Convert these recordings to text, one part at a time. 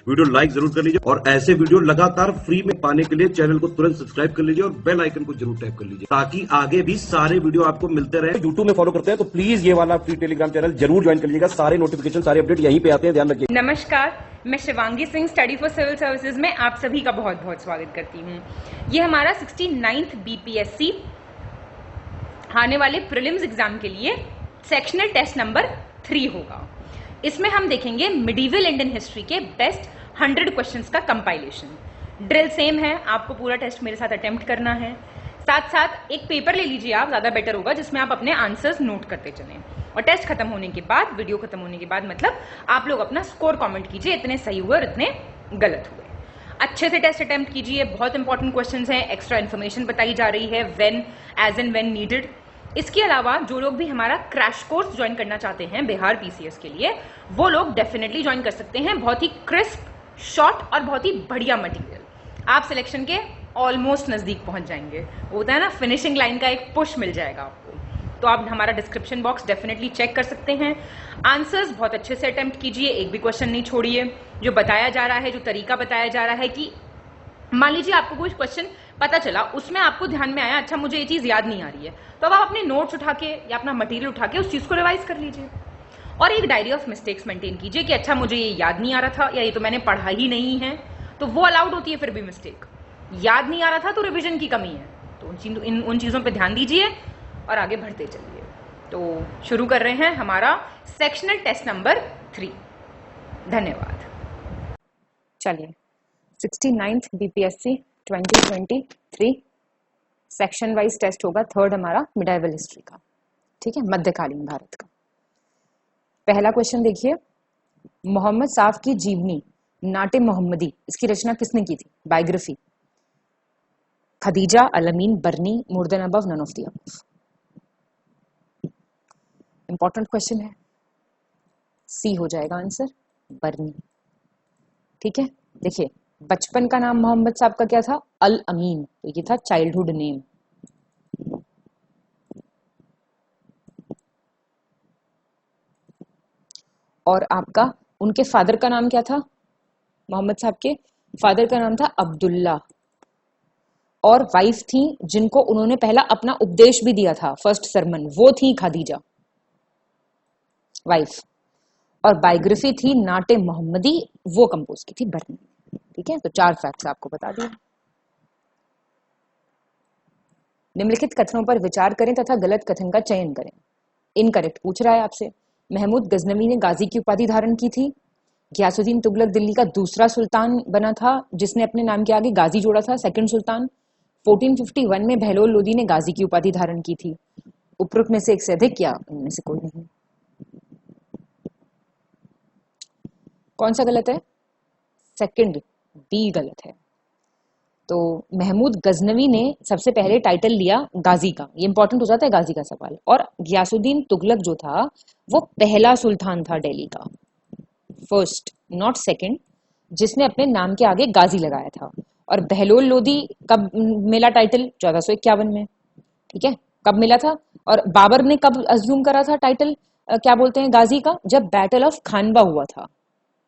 Video like जरूर कर लीजिए और ऐसे वीडियो लगातार फ्री में पाने के लिए चैनल को तुरंत सब्सक्राइब कर लीजिए और बेल आइकन को जरूर टैप कर लीजिए ताकि आगे भी सारे वीडियो आपको मिलते रहे। यूट्यूब में फॉलो करते हैं तो प्लीज ये वाला फ्री टेलीग्राम चैनल जरूर ज्वाइन कर लीजिएगा। सारे नोटिफिकेशन, सारे अपडेट यहीं पे आते हैं, ध्यान रखिए। नमस्कार, मैं Shivangi Singh study for civil services में आप सभी का बहुत बहुत स्वागत करती हूँ। ये हमारा 69th BPSC आने वाले प्रीलिम्स एग्जाम के लिए सेक्शनल टेस्ट नंबर 3 होगा। इसमें हम देखेंगे मिडीवल इंडियन हिस्ट्री के बेस्ट 100 क्वेश्चंस का कंपाइलेशन। ड्रिल सेम है, आपको पूरा टेस्ट मेरे साथ अटेम्प्ट करना है। साथ साथ एक पेपर ले लीजिए आप, ज़्यादा बेटर होगा, जिसमें आप अपने आंसर्स नोट करते चलें। और टेस्ट खत्म होने के बाद, वीडियो खत्म होने के बाद मतलब आप लोग अपना स्कोर कमेंट कीजिए, इतने सही हुए और इतने गलत हुए। अच्छे से टेस्ट अटेम्प्ट कीजिए, बहुत इंपॉर्टेंट क्वेश्चंस हैं, एक्स्ट्रा इन्फॉर्मेशन बताई जा रही है, when, as and when needed. इसके अलावा जो लोग भी हमारा क्रैश कोर्स ज्वाइन करना चाहते हैं बिहार PCS के लिए, वो लोग डेफिनेटली ज्वाइन कर सकते हैं। बहुत ही क्रिस्प, शॉर्ट और बहुत ही बढ़िया मटेरियल। आप सिलेक्शन के ऑलमोस्ट नजदीक पहुंच जाएंगे। वो होता है ना, फिनिशिंग लाइन का एक पुश मिल जाएगा आपको। तो आप हमारा डिस्क्रिप्शन बॉक्स डेफिनेटली चेक कर सकते हैं। आंसर्स बहुत अच्छे से अटेम्प्ट कीजिए, एक भी क्वेश्चन नहीं छोड़िए। जो बताया जा रहा है, जो तरीका बताया जा रहा है कि मान लीजिए आपको कोई क्वेश्चन पता चला, उसमें आपको ध्यान में आया अच्छा मुझे ये चीज याद नहीं आ रही है, तो अब आप अपने नोट्स उठा के या अपना मटेरियल उठा के उस चीज को रिवाइज कर लीजिए। और एक डायरी ऑफ मिस्टेक्स मेंटेन कीजिए कि अच्छा मुझे ये याद नहीं आ रहा था या ये तो मैंने पढ़ा ही नहीं है, तो वो अलाउड होती है। फिर भी मिस्टेक याद नहीं आ रहा था तो रिविजन की कमी है, तो उन चीजों पे ध्यान दीजिए और आगे बढ़ते चलिए। तो शुरू कर रहे हैं हमारा सेक्शनल टेस्ट नंबर 3। धन्यवाद। चलिए, 69th BPSC 2023 section wise test होगा। थर्ड हमारा मिडाइवल हिस्ट्री का, ठीक है, मध्यकालीन भारत का। पहला क्वेश्चन देखिए, मोहम्मद साफ की जीवनी नाटे मोहम्मदी, इसकी रचना किसने की थी? Biography. Khadija, Al-Amin, Barni, more than above, none of the above. Important question है, सी हो जाएगा आंसर, बर्नी। ठीक है, देखिए बचपन का नाम मोहम्मद साहब का क्या था? अल-अमीन, तो ये था चाइल्डहुड नेम। और आपका उनके फादर का नाम क्या था? मोहम्मद साहब के फादर का नाम था अब्दुल्ला। और वाइफ थी जिनको उन्होंने पहला अपना उपदेश भी दिया था, फर्स्ट सरमन, वो थी खदीजा, वाइफ। और बायोग्राफी थी नाटे मोहम्मदी, वो कंपोज की थी बर्नी। ठीक है, तो 4 फैक्ट्स आपको बता दिए। निम्नलिखित कथनों पर विचार करें तथा गलत कथन का चयन करें। इनकरेक्ट पूछ रहा है आपसे। महमूद गजनवी ने गाजी की उपाधि धारण की थी। गियासुद्दीन तुगलक दिल्ली का दूसरा सुल्तान बना था जिसने अपने नाम के आगे गाजी जोड़ा था, सेकंड सुल्तान। 1451 में बहलोल लोदी ने गाजी की उपाधि धारण की थी। उपरोक्त में से एक से अधिक या इनमें से कोई नहीं। कौन सा गलत है? सेकंड, बी गलत है। तो महमूद गजनवी ने सबसे पहले टाइटल लिया गाजी का, ये इंपॉर्टेंट हो जाता है गाजी का सवाल। और गियासुद्दीन तुगलक जो था वो पहला सुल्तान था दिल्ली का, फर्स्ट नॉट सेकंड, जिसने अपने नाम के आगे गाजी लगाया था। और बहलोल लोदी कब मिला टाइटल? 1451 में। ठीक है, कब मिला था? और बाबर ने कब अज्यूम करा था टाइटल, क्या बोलते हैं, गाजी का? जब बैटल ऑफ खानवा हुआ था।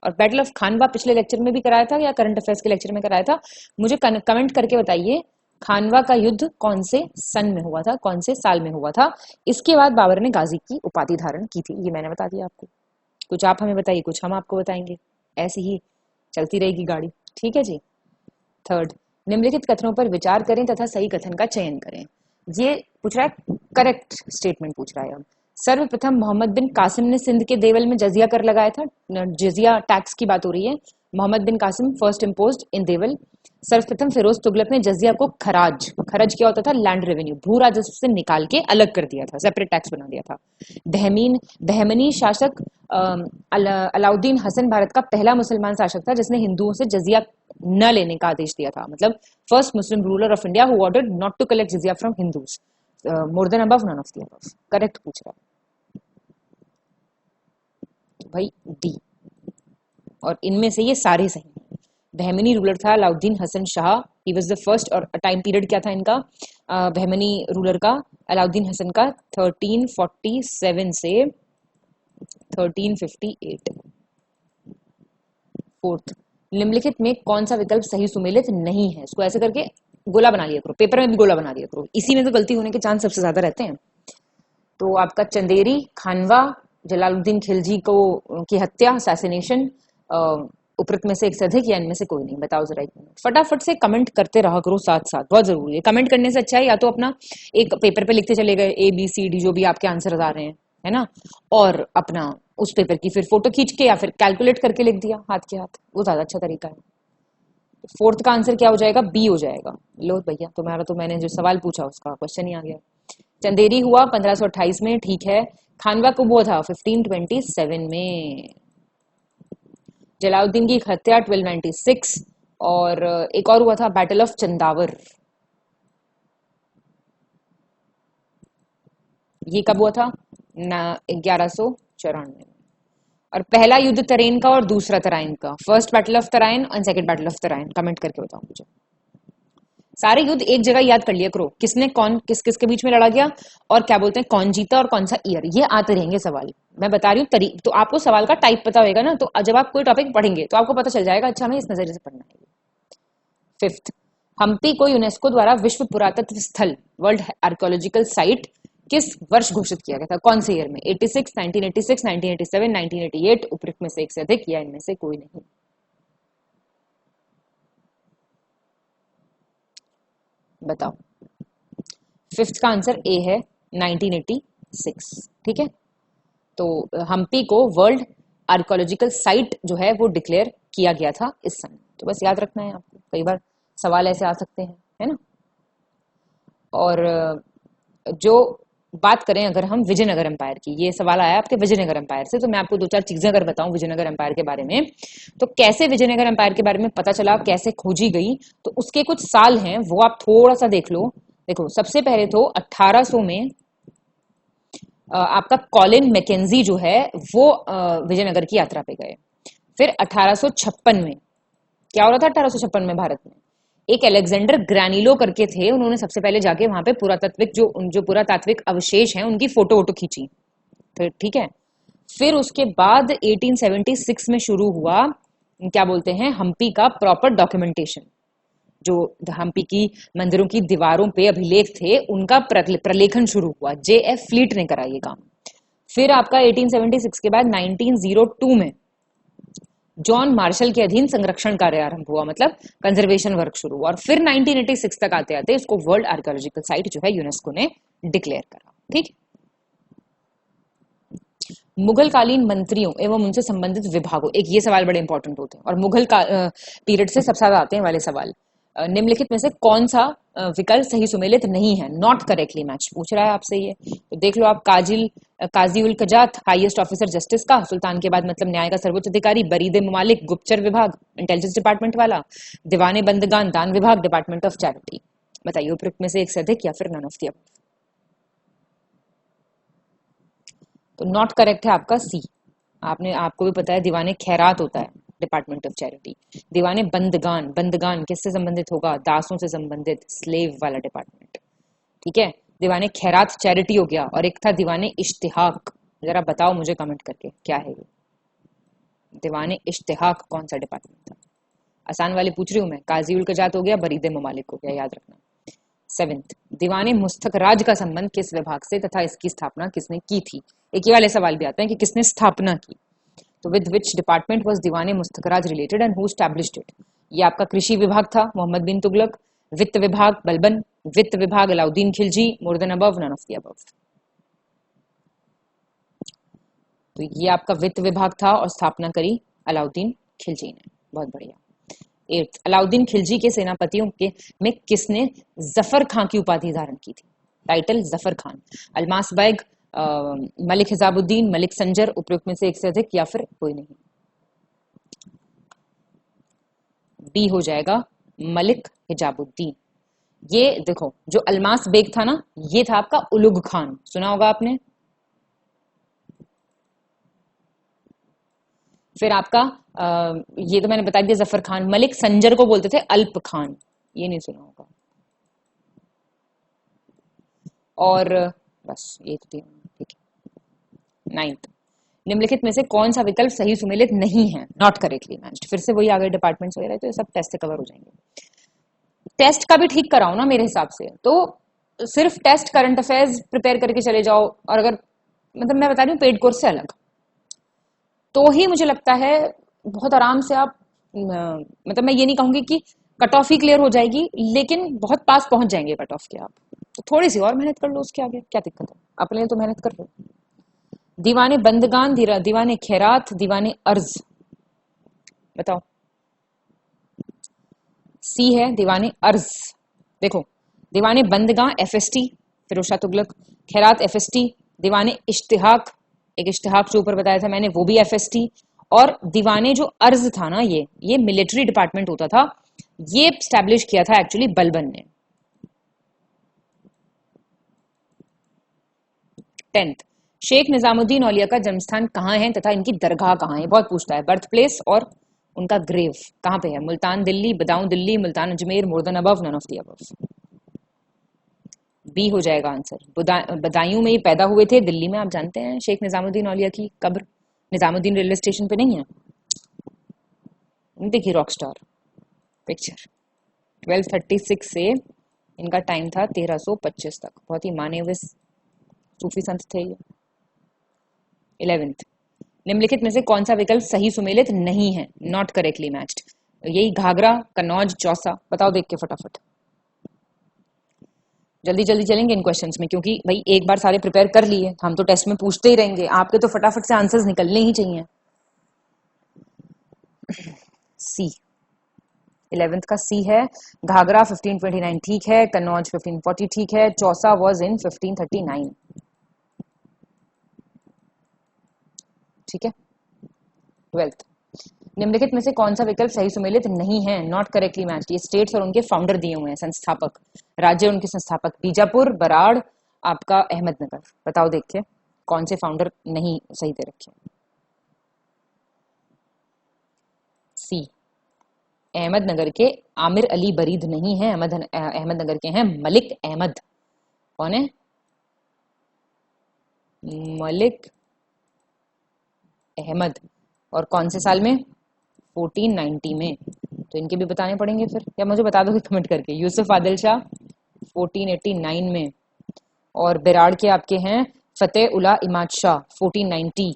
और बैटल ऑफ खानवा पिछले लेक्चर में भी कराया था या करंट अफेयर्स के लेक्चर में कराया था? मुझे कमेंट करके बताइए खानवा का युद्ध कौन से सन में हुआ था, कौन से साल में हुआ था। इसके बाद बाबर ने गाजी की उपाधि धारण की थी, ये मैंने बता दिया आपको। कुछ आप हमें बताइए, कुछ हम आपको बताएंगे, ऐसे ही चलती रहेगी गाड़ी। ठीक है जी। थर्ड, निम्नलिखित कथनों पर विचार करें तथा सही कथन का चयन करें। ये पूछ रहा है, करेक्ट स्टेटमेंट पूछ रहा है। अब सर्वप्रथम मोहम्मद बिन कासिम ने सिंध के देवल में जजिया कर लगाया था। जजिया टैक्स की बात हो रही है। मोहम्मद बिन कासिम फर्स्ट इम्पोज्ड इन देवल। सर्वप्रथम फिरोज तुगलक ने जजिया को खराज, खरज क्या होता था? लैंड रेवेन्यू, भू राजस्व से निकाल के अलग कर दिया था, सेपरेट टैक्स बना दिया था। बहमनी शासक अलाउद्दीन हसन भारत का पहला मुसलमान शासक था जिसने हिंदुओं से जजिया न लेने का आदेश दिया था। मतलब first Muslim ruler of India who ordered not to collect jizya from Hindus. More than above, none of the above. Correct पूछ रहा है तो भाई डी। और इनमें से ये सारे सही हैं। बहमनी रूलर था Alauddin Hasan Shah, he was the first. और टाइम पीरियड क्या था इनका, बहमनी रूलर का, अलाउद्दीन हसन का 1347 से 1358। फोर्थ, निम्नलिखित में कौन सा विकल्प सही सुमेलित नहीं है? इसको ऐसे करके गोला बना लिया करो, पेपर में भी गोला बना लिया करो, इसी में तो गलती होने के चांस सबसे ज्यादा रहते हैं। तो आपका चंदेरी, खानवा, जलालुद्दीन खिलजी को की हत्या, असैसिनेशन, उपरोक्त में से एक से अधिक या इनमें से कोई नहीं? बताओ जरा एक मिनट, फटाफट से कमेंट करते रहा करो साथ साथ, बहुत जरूरी है। कमेंट करने से अच्छा है या तो अपना एक पेपर पे लिखते चले गए ABCD जो भी आपके आंसर आ रहे हैं, है ना, और अपना उस पेपर की फिर फोटो खींच के या फिर कैलकुलेट करके लिख दिया हाथ के हाथ, वो ज्यादा अच्छा तरीका है। फोर्थ का आंसर क्या हो जाएगा? B हो जाएगा। लो भैया, तुम्हारा तो मैंने जो सवाल पूछा उसका क्वेश्चन ही आ गया। चंदेरी हुआ 1528 में, ठीक है। खानवा कब हुआ था? 1527 में। जलालुद्दीन की हत्या 1296, और एक और हुआ था बैटल ऑफ चंदावर, ये कब हुआ था? 1194 में। और पहला युद्ध तराइन का और दूसरा तराइन का, फर्स्ट बैटल ऑफ तराइन और second battle of Tarain, comment करके बताओ मुझे। सारे युद्ध एक जगह याद कर लिया करो, किसने कौन किस किस के बीच में लड़ा गया और क्या बोलते हैं कौन जीता और कौन सा ईयर, ये आते रहेंगे सवाल। मैं बता रही हूँ तो आपको सवाल का टाइप पता होगा ना, तो जब आप कोई टॉपिक पढ़ेंगे तो आपको पता चल जाएगा, अच्छा हमें इस नजरिए से पढ़ना है। फिफ्थ, हम्पी को यूनेस्को द्वारा विश्व पुरातत्व स्थल, वर्ल्ड आर्कियोलॉजिकल साइट, किस वर्ष घोषित किया गया था? कौन से ईयर में? 86, 1986, 1987, 1988, उपरोक्त में से एक से अधिक या इनमें से कोई नहीं? बताओ। फिफ्थ का आंसर ए है, 1986। ठीक है, तो हम्पी को वर्ल्ड आर्कियोलॉजिकल साइट जो है वो डिक्लेयर किया गया था इस समय। तो बस याद रखना है आपको, कई बार सवाल ऐसे आ सकते हैं, है ना। और जो बात करें अगर हम विजयनगर एम्पायर की, ये सवाल आया आपके विजयनगर एम्पायर से, तो मैं आपको दो चार चीजें अगर बताऊं विजयनगर एम्पायर के बारे में, तो कैसे विजयनगर एम्पायर के बारे में पता चला, कैसे खोजी गई, तो उसके कुछ साल हैं वो आप थोड़ा सा देख लो। देखो, सबसे पहले तो 1800 में आपका कॉलिन मैकेंजी जो है वो विजयनगर की यात्रा पे गए। फिर 1856 में क्या हो रहा था? 1856 में भारत में एक अलेक्जेंडर ग्रानिलो करके थे, उन्होंने सबसे पहले जाके वहां पे पुरातात्विक जो पुरातात्विक अवशेष हैं उनकी फोटो वोटो खींची। फिर ठीक है, फिर उसके बाद 1876 में शुरू हुआ क्या बोलते हैं हम्पी का प्रॉपर डॉक्यूमेंटेशन, जो हम्पी की मंदिरों की दीवारों पे अभिलेख थे उनका प्रलेखन शुरू हुआ। JF फ्लीट ने करा ये काम। फिर आपका 1876 के बाद 1902 में जॉन मार्शल के अधीन संरक्षण कार्य आरंभ हुआ, मतलब कंजर्वेशन वर्क शुरू हुआ, और फिर 1986 तक आते आते इसको वर्ल्ड आर्कियोलॉजिकल साइट जो है यूनेस्को ने डिक्लेयर करा। ठीक, मुगल कालीन मंत्रियों एवं उनसे संबंधित विभागों, एक ये सवाल बड़े इंपॉर्टेंट होते हैं और मुगल का पीरियड से सबसे ज्यादा आते हैं वाले सवाल। निम्नलिखित में से कौन सा विकल्प सही सुमेलित नहीं है? नॉट करेक्टली मैच पूछ रहा है आपसे ये, तो देख लो आप। काजी उल कजात, हाईएस्ट ऑफिसर जस्टिस का, सुल्तान के बाद मतलब न्याय का सर्वोच्च अधिकारी, बरीद ममालिक, गुप्तचर विभाग, इंटेलिजेंस डिपार्टमेंट वाला, दीवाने बंदगान, दान विभाग, डिपार्टमेंट ऑफ चैरिटी। बताइए उपरोक्त में से एक से अधिक या फिर नन ऑफ द अबव। तो नॉट करेक्ट है आपका सी। आपको भी पता है दीवाने खैरात होता है डिपार्टमेंट ऑफ चैरिटी। दीवाने बंदगान, बंदगान किससे संबंधित होगा? दासों से संबंधित, स्लेव वाला डिपार्टमेंट। ठीक है, दीवाने खैरात चैरिटी हो गया, और एक था दीवाने इश्तिहाक। जरा बताओ मुझे कमेंट करके क्या है ये दीवाने इश्तिहाक, कौन सा डिपार्टमेंट था? आसान वाले पूछ रही हूं मैं। काजी उल कजात हो गया, बरीद ममालिक हो गया, याद रखना। सेवेंथ, दीवाने मुस्तक राज का संबंध किस विभाग से तथा इसकी स्थापना किसने की थी? एक ये वाले सवाल भी आते हैं कि किसने स्थापना की, तो with which department was Diwan-e Mustakhraj related and who established it? ये आपका कृषि विभाग था, मोहम्मद बिन तुगलक। वित्त विभाग बलबन, वित्त विभाग Alauddin Khilji, more than above, none of the above. तो ये आपका वित्त विभाग था और स्थापना करी अलाउद्दीन खिलजी ने। बहुत बढ़िया। एट्थ, अलाउद्दीन खिलजी के सेनापतियों के में किसने जफर खां की उपाधि धारण की थी? टाइटल जफर खान। अलमास बैग, मलिक हिजाबुद्दीन, मलिक संजर, उपयुक्त में से एक से अधिक या फिर कोई नहीं? बी हो जाएगा मलिक हिजाबुद्दीन। ये देखो, जो अलमास बेग था ना, ये था आपका उलुग खान, सुना होगा आपने। फिर आपका ये तो मैंने बता दिया जफर खान। मलिक संजर को बोलते थे अल्प खान, ये नहीं सुना होगा। और बस ये तो ठीक है। नाइन्थ, निम्नलिखित में से कौन सा विकल्प सही सुमेलित नहीं है, नॉट करेक्टली मैच्ड। फिर से वही आ गए डिपार्टमेंट्स वगैरह, तो ये सब टेस्ट से कवर हो जाएंगे। टेस्ट का भी ठीक कराओ ना मेरे हिसाब से, तो सिर्फ टेस्ट करंट अफेयर्स प्रिपेयर करके चले जाओ, और अगर मतलब मैं बता रही हूँ पेड कोर्स से अलग, तो ही मुझे लगता है बहुत आराम से आप मतलब मैं ये नहीं कहूंगी कि कट ऑफ ही क्लियर हो जाएगी, लेकिन बहुत पास पहुंच जाएंगे कट ऑफ के आप। तो थोड़ी सी और मेहनत कर लो, उसके आगे क्या दिक्कत है, अपने लिए तो मेहनत कर लो। दीवाने बंदगान, दीवाने खैरात, दीवाने अर्ज, बताओ। सी है दीवाने अर्ज। देखो, दीवाने बंदगां एफएसटी फिरोज शाह तुगलक, खैरात एफएसटी, दीवाने इश्तिहाक, एक इश्तिहाक जो ऊपर बताया था मैंने वो भी एफएसटी, और दीवाने जो अर्ज था ना ये मिलिट्री डिपार्टमेंट होता था, ये स्टैब्लिश किया था एक्चुअली बलबन ने। 10th, शेख निजामुद्दीन औलिया का जन्मस्थान कहाँ है तथा इनकी दरगाह कहाँ है, बहुत पूछता है। बर्थ प्लेस और उनका ग्रेव कहाँ पे है, Multan Delhi, Badaun Delhi, Multan Ajmer, more than above, none of the above. B हो जाएगा आंसर। बदायूं में ये पैदा हुए थे, दिल्ली में। आप जानते हैं शेख निजामुद्दीन औलिया की कब्र निजामुद्दीन रेलवे स्टेशन पे नहीं है? देखिए रॉक स्टार पिक्चर। 1236 से इनका टाइम था 1325 तक, बहुत ही माने हुए सूफी संत थे ये। 11th, निम्नलिखित में से कौन सा विकल्प सही सुमेलित नहीं है, नॉट करेक्टली मैच्ड? यही घाघरा, कन्नौज, चौसा, बताओ देख के फटाफट। जल्दी जल्दी चलेंगे इन क्वेश्चंस में, क्योंकि भाई एक बार सारे प्रिपेयर कर लिए, हम तो टेस्ट में पूछते ही रहेंगे, आपके तो फटाफट से आंसर्स निकलने ही चाहिए। सी, 11th का सी है। घाघरा 1529 ठीक है, कन्नौज 1540 ठीक है, चौसा वाज इन 1539। ठीक है। 12th, निम्नलिखित में से कौन सा विकल्प सही सुमेलित नहीं है, नॉट करेक्टली मैच्ड? ये स्टेट्स और उनके फाउंडर दिए हुए हैं, संस्थापक, राज्य उनके संस्थापक। बीजापुर, बराड़, आपका अहमदनगर, बताओ देख के कौन से फाउंडर नहीं सही दे रखे। सी, अहमदनगर के आमिर अली बरीद नहीं है, अहमदनगर के हैं मलिक अहमद। कौन है? मलिक अहमद। और कौन से साल में? 1490 में। तो इनके भी बताने पड़ेंगे फिर, या मुझे बता दोगे कमेंट करके। यूसुफ आदिल शाह 1489 में, और बेराड़ के आपके हैं फतेह उला इमाद शाह 1490।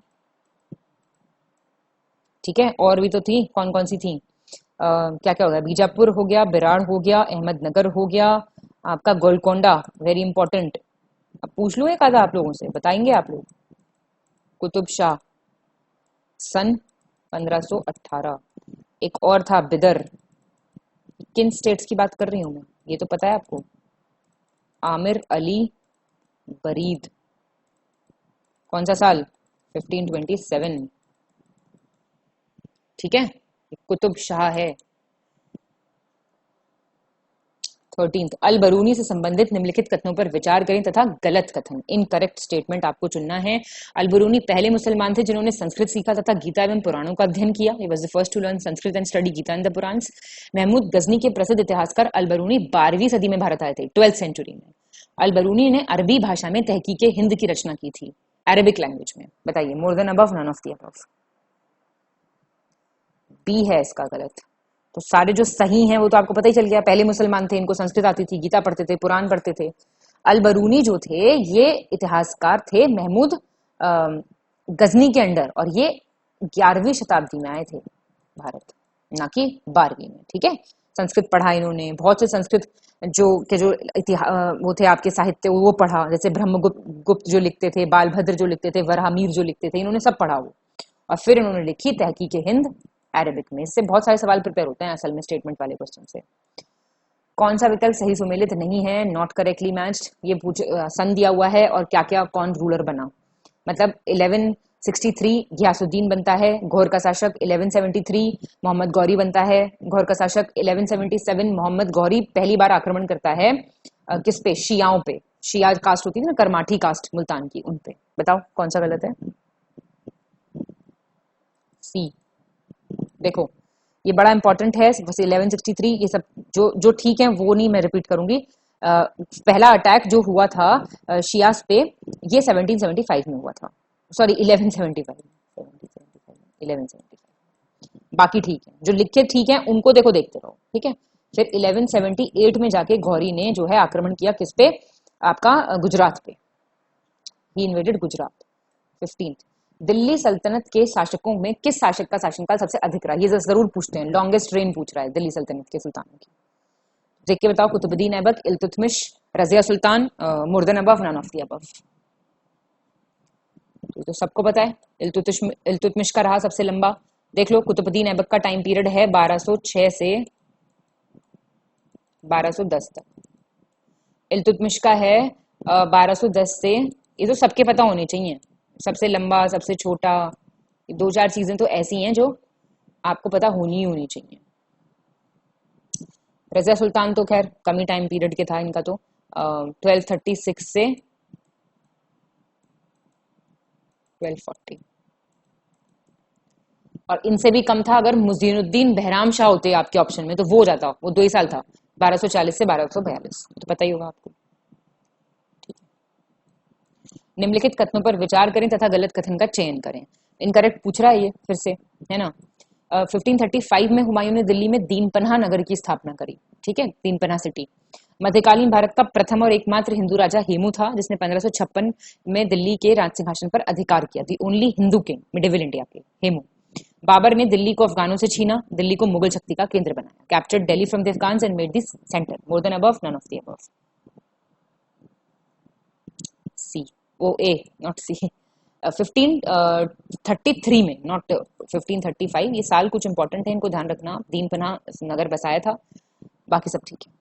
ठीक है, और भी तो थी, कौन कौन सी थी? क्या क्या हो गया? बीजापुर हो गया, बेराड़ हो गया, अहमदनगर हो गया, आपका गोलकोंडा, वेरी इंपॉर्टेंट। अब पूछ लूं एक आधा आप लोगों से, बताएंगे आप लोग? कुतुब शाह सन 1518। एक और था बिदर। किन स्टेट्स की बात कर रही हूं मैं, ये तो पता है आपको? आमिर अली बरीद। कौन सा साल? 1527। ठीक है, कुतुब शाह है। 13th, अल बरूनी से संबंधित निम्नलिखित कथनों पर विचार करें तथा गलत कथन, इनकरेक्ट स्टेटमेंट आपको चुनना है। अल बरूनी पहले मुसलमान थे जिन्होंने संस्कृत सीखा तथा गीता एवं पुराणों का अध्ययन किया। He was the first to learn Sanskrit and study Gita and the Puranas. Mahmud Ghazni के प्रसिद्ध इतिहासकार अल बरूनी 12वीं सदी में भारत आए थे, 12th सेंचुरी में। अल बरूनी ने अरबी भाषा में तहकीके हिंद की रचना की थी, अरेबिक लैंग्वेज में। बताइए, more than above, none of the above. B है इसका गलत। तो सारे जो सही हैं वो तो आपको पता ही चल गया, पहले मुसलमान थे, इनको संस्कृत आती थी, गीता पढ़ते थे, पुराण पढ़ते थे। अल बरूनी जो थे ये इतिहासकार थे महमूद गजनी के अंडर, और ये 11वीं शताब्दी में आए थे भारत, ना कि 12वीं में। ठीक है, संस्कृत पढ़ा इन्होंने, बहुत से संस्कृत जो इतिहास वो थे आपके साहित्य, वो पढ़ा, जैसे ब्रह्मगुप्त जो लिखते थे, बालभद्र जो लिखते थे, वराहमीर जो लिखते थे, इन्होंने सब पढ़ा वो, और फिर इन्होंने लिखी तहकीके हिंद अरेबिक में। इससे बहुत सारे सवाल प्रिपेयर होते हैं असल में स्टेटमेंट वाले क्वेश्चन से। कौन सा विकल्प सही सुमेलित नहीं है, नॉट करेक्टली मैच्ड? ये सन दिया हुआ है और क्या क्या कौन रूलर बना, मतलब 1163 घियासुद्दीन बनता है घोर का शासक, 1173 मोहम्मद गौरी बनता है घोर का शासक, 1177 मोहम्मद गौरी पहली बार आक्रमण करता है किस पे? शियाओं पे। शिया कास्ट होती थी ना, करमाठी कास्ट मुल्तान की, उन पे। बताओ कौन सा गलत है? सी। देखो ये बड़ा इंपॉर्टेंट है, 1163 ये सब जो ठीक है वो नहीं मैं रिपीट करूंगी। पहला अटैक जो हुआ था शियास पे, ये 1775 में हुआ था, सॉरी 1175 में। 1175, बाकी ठीक है, जो लिखे ठीक है उनको देखो देखते रहो, ठीक है। फिर 1178 में जाके गौरी ने जो है आक्रमण किया किस पे, आपका गुजरात पे, ही इन्वेडेड गुजरात। 15, दिल्ली सल्तनत के शासकों में किस शासक का शासनकाल सबसे अधिक रहा, ये जरूर पूछते हैं, लॉन्गेस्ट रेन पूछ रहा है दिल्ली सल्तनत के सुल्तानों की। देख के बताओ, Qutbuddin Aibak, Iltutmish, Razia Sultan, more than above, none of the above. तो सबको पता है इल्तुतमिश का रहा सबसे लंबा। देख लो, कुतुबुद्दीन ऐबक का टाइम पीरियड है 1206 से 1210 तक, इल्तुतमिश का है 1210 से, ये तो सबके पता होने चाहिए, सबसे लंबा सबसे छोटा, 2-4 चीजें तो ऐसी हैं जो आपको पता होनी ही होनी चाहिए। रजिया सुल्तान तो खैर कमी टाइम पीरियड के था इनका, तो 1236 से 1240, और इनसे भी कम था अगर मुजीनुद्दीन बहराम शाह होते आपके ऑप्शन में तो वो हो जाता, वो 2 ही साल था, 1240 से 1242, तो पता ही होगा आपको। निम्नलिखित कथनों पर विचार करें तथा गलत कथन का चयन करें। इनकरेक्ट पूछ रहा है ये फिर से, है ना। 1535 में हुमायूं ने दिल्ली में दीनपनाह नगर की स्थापना करी, ठीक है, दीनपनाह सिटी। मध्यकालीन भारत का प्रथम और एकमात्र हिंदू राजा हेमू था जिसने 1556 में दिल्ली के राज सिंहासन पर अधिकार किया, the only Hindu king medieval India के, हेमू। बाबर ने दिल्ली को अफगानों से छीना, दिल्ली को मुगल शक्ति का केंद्र बनाया, captured Delhi from the Afghans and made this centre, more than above, none of the above. C, oh A, not C. 1533 में, नॉट 1535, ये साल कुछ इंपॉर्टेंट है, इनको ध्यान रखना, दीनपनाह नगर बसाया था, बाकी सब ठीक है।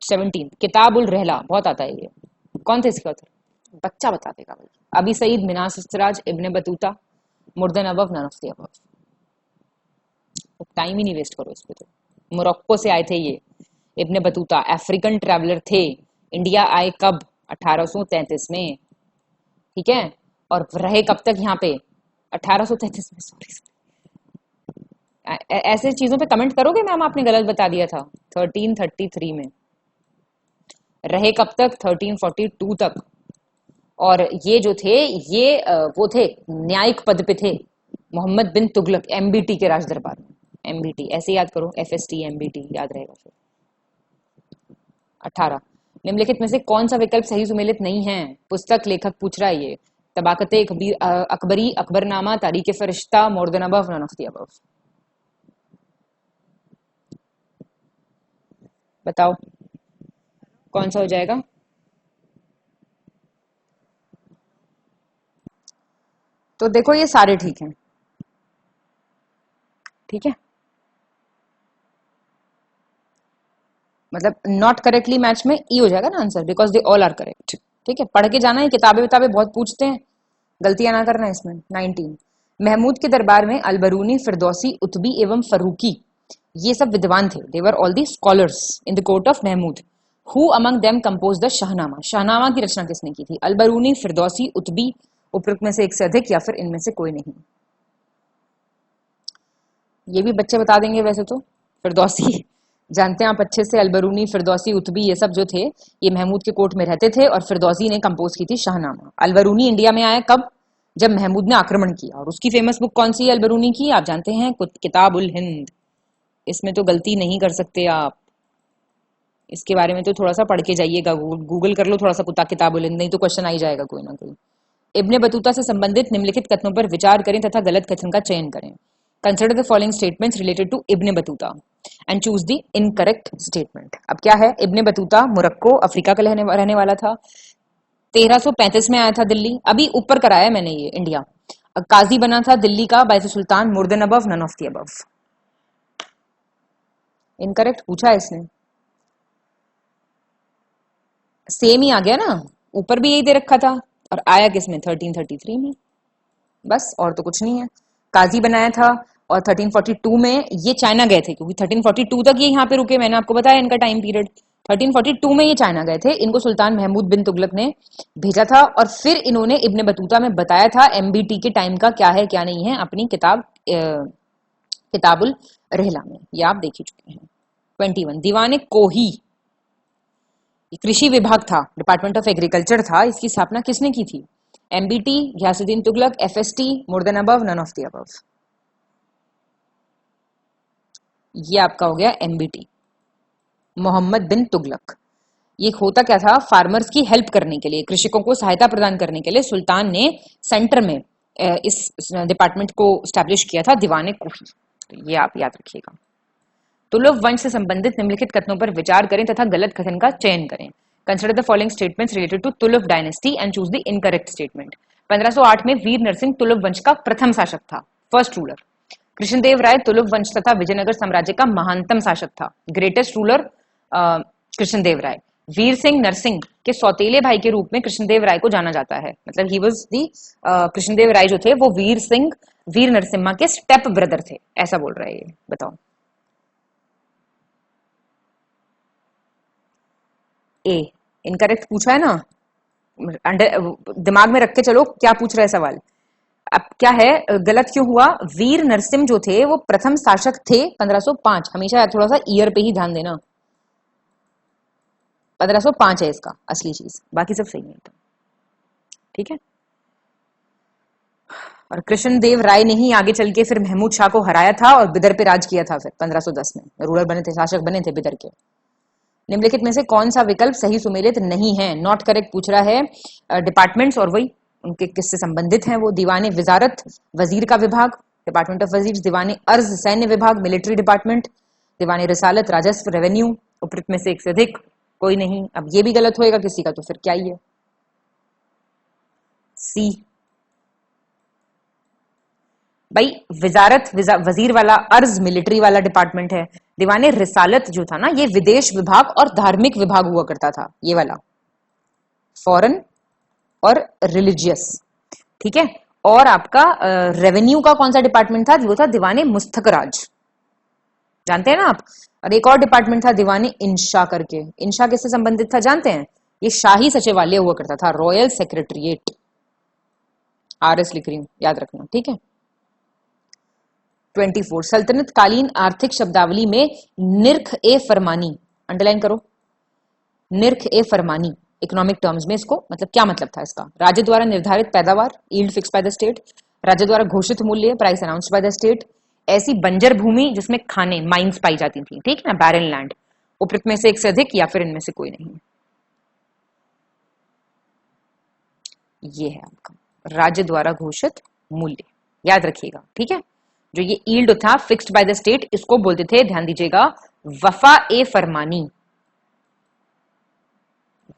17, किताब उल रहला, बहुत आता है ये, कौन थे इसके ऑथर, बच्चा बता देगा भाई। अबी सईद, मिनास इस्तराज, इब्ने बतूता, मुर्दन above, none of the above. Time ही नहीं वेस्ट करो इस पे, तो मोरक्को से आए थे ये इब्ने बतूता, अफ्रीकन ट्रैवलर थे, इंडिया आए कब, 1833 में, ठीक है, और रहे कब तक यहाँ पे, 1833 में, सॉरी। ऐसे चीजों पे कमेंट करोगे मैम आपने गलत बता दिया था, 1333 में रहे कब तक, 1342 तक, और ये जो थे ये वो थे न्यायिक पद पे थे, मोहम्मद बिन तुगलक, एमबीटी के राज दरबार में, एमबीटी ऐसे याद करो, एफएसटी एमबीटी याद रहेगा फिर। 18, निम्नलिखित में से कौन सा विकल्प सही सुमेलित नहीं है, पुस्तक लेखक पूछ रहा है ये, तबाकते Akbari, Akbarnama, Tarikh Farishta, more than above, none of the above. बताओ कौन सा हो जाएगा। तो देखो ये सारे ठीक हैं, ठीक है, मतलब नॉट करेक्टली मैच में ई हो जाएगा ना answer, because they all are correct, ठीक है। पढ़ के जाना है, किताबें बहुत पूछते हैं, गलतियां ना करना इसमें। 19, महमूद के दरबार में अलबरूनी, फिरदौसी, उतबी एवं फरूकी, ये सब विद्वान थे, they were all the scholars in the court of Mahmud. Who among them compose the Shahnama, Shahnama की रचना किसने की थी, अलबरूनी, फिरदौसी, उतबी, उपरोक्त में से एक से अधिक, या फिर इनमें से कोई नहीं। ये भी बच्चे बता देंगे वैसे तो, फिरदौसी जानते हैं आप अच्छे से, अलबरूनी, फिरदौसी, उतबी, ये सब जो थे ये महमूद के कोर्ट में रहते थे, और फिरदौसी ने कंपोज की थी शाहनामा। अलबरूनी इंडिया में आया कब, जब महमूद ने आक्रमण किया, और उसकी फेमस बुक कौन सी है अलबरूनी की, आप जानते हैं, किताब उल हिंद। इसमें तो गलती नहीं कर सकते आप, इसके बारे में तो थोड़ा सा पढ़ के जाइएगा, गूगल कर लो थोड़ा सा, किताब उल हिंद, नहीं तो क्वेश्चन आ ही जाएगा कोई ना कोई। इब्ने बतूता से संबंधित निम्नलिखित कथनों पर विचार करें तथा गलत कथन का चयन करें। Consider the following statements related to Ibn Battuta and choose the incorrect statement. अब क्या है, इब्ने बतूता मोरक्को, अफ्रीका का रहने वाला था, 1335 में आया था दिल्ली, अभी ऊपर कराया मैंने ये इंडिया। काजी बना था दिल्ली का बायस सुल्तान, more than above, none of the above. Incorrect पूछा है इसने, सेम ही आ गया ना, ऊपर भी यही दे रखा था, और आया किसमें, 1333 में, बस और तो कुछ नहीं है। काजी बनाया था, और 1342 में ये चाइना गए थे, क्योंकि 1342 तक ये यहाँ पे रुके, मैंने आपको बताया इनका टाइम पीरियड, 1342 में ये चाइना गए थे, इनको सुल्तान महमूद बिन तुगलक ने भेजा था, और फिर इन्होंने इब्ने बतूता में बताया था एमबीटी के टाइम का क्या है क्या नहीं है, अपनी किताबुल रहला में, ये आप देख ही चुके हैं। 21, दीवाने कोही कृषि विभाग था, डिपार्टमेंट ऑफ एग्रीकल्चर था, इसकी स्थापना किसने की थी, MBT Ghiyasuddin Tughlaq, FST more than above, none of the above. ये आपका हो गया एमबीटी, मोहम्मद बिन तुगलक। ये होता क्या था, फार्मर्स की हेल्प करने के लिए, कृषकों को सहायता प्रदान करने के लिए सुल्तान ने सेंटर में इस डिपार्टमेंट को स्टैब्लिश किया था, दीवाने कुही। तो ये आप याद रखिएगा। तुलुव वंश से संबंधित निम्नलिखित कथनों पर विचार करें तथा गलत कथन का चयन करें। Consider the following statements related to Tuluva dynasty and choose the incorrect statement. 1508 में वीर नरसिंह तुलुव वंश का प्रथम शासक था, फर्स्ट रूलर। कृष्णदेव राय तुलुव वंश तथा विजयनगर साम्राज्य का महानतम शासक था, ग्रेटेस्ट रूलर कृष्णदेव राय। वीर सिंह नरसिंह के सौतेले भाई के रूप में कृष्णदेव राय को जाना जाता है, मतलब ही वाज दी कृष्णदेव राय जो थे वो वीर सिंह, वीर नरसिम्हा के स्टेप ब्रदर थे, ऐसा बोल रहा है ये। बताओ ए इनकरेक्ट पूछा है ना, दिमाग में रख के चलो क्या पूछ रहा है सवाल। अब क्या है, गलत क्यों हुआ? वीर नरसिम्हा जो थे वो प्रथम शासक थे 1505, हमेशा थोड़ा सा ईयर पे ही ध्यान देना, 1505 है इसका असली चीज, बाकी सब सही है तो ठीक है। और कृष्णदेव राय ने ही आगे चल के फिर महमूद शाह को हराया था और बिदर पे राज किया था, फिर 1510 में रूलर बने थे, शासक बने थे बिदर के। निम्नलिखित में से कौन सा विकल्प सही सुमेलित नहीं है? नॉट करेक्ट पूछ रहा है डिपार्टमेंट्स और वही उनके किससे संबंधित हैं वो। दीवाने विजारत वजीर का विभाग, डिपार्टमेंट ऑफ वजीर। दीवाने अर्ज सैन्य विभाग, मिलिट्री डिपार्टमेंट। दीवाने रिसालत राजस्व रेवेन्यू। उपरोक्त में से एक से अधिक कोई नहीं। अब ये भी गलत होएगा किसी का तो फिर क्या ही है, सी। भाई विजारत वजीर वाला, अर्ज मिलिट्री वाला डिपार्टमेंट है। दीवाने रिसालत जो था ना ये विदेश विभाग और धार्मिक विभाग हुआ करता था, ये वाला फॉरेन और रिलीजियस, ठीक है। और आपका रेवेन्यू का कौन सा डिपार्टमेंट था? वो था दीवाने मुस्तकराज, जानते हैं ना आप। और एक और डिपार्टमेंट था दीवाने इंशा करके, इंशा किससे संबंधित था जानते हैं? ये शाही सचिवालय हुआ करता था, रॉयल सेक्रेटरिएट। आरएस लिख रही हूं, याद रखना, ठीक है। 24 सल्तनत कालीन आर्थिक शब्दावली में निर्ख ए फरमानी, अंडरलाइन करो, निर्ख ए फरमानी इकोनॉमिक टर्म्स में इसको मतलब क्या मतलब था इसका? राज्य द्वारा निर्धारित पैदावार, yield fix by the state. राज्य द्वारा घोषित मूल्य, price announced by the state. ऐसी बंजर भूमि जिसमें खाने, माइंस पाई जाती थी, ठीक है ना, बैरन लैंड। उपरोक्त में से एक से अधिक या फिर इनमें से कोई नहीं। ये है आपका राज्य द्वारा घोषित मूल्य, याद रखिएगा, ठीक है। जो ये यील्ड था फिक्स्ड बाय द स्टेट, इसको बोलते थे, ध्यान दीजिएगा, वफा ए फरमानी,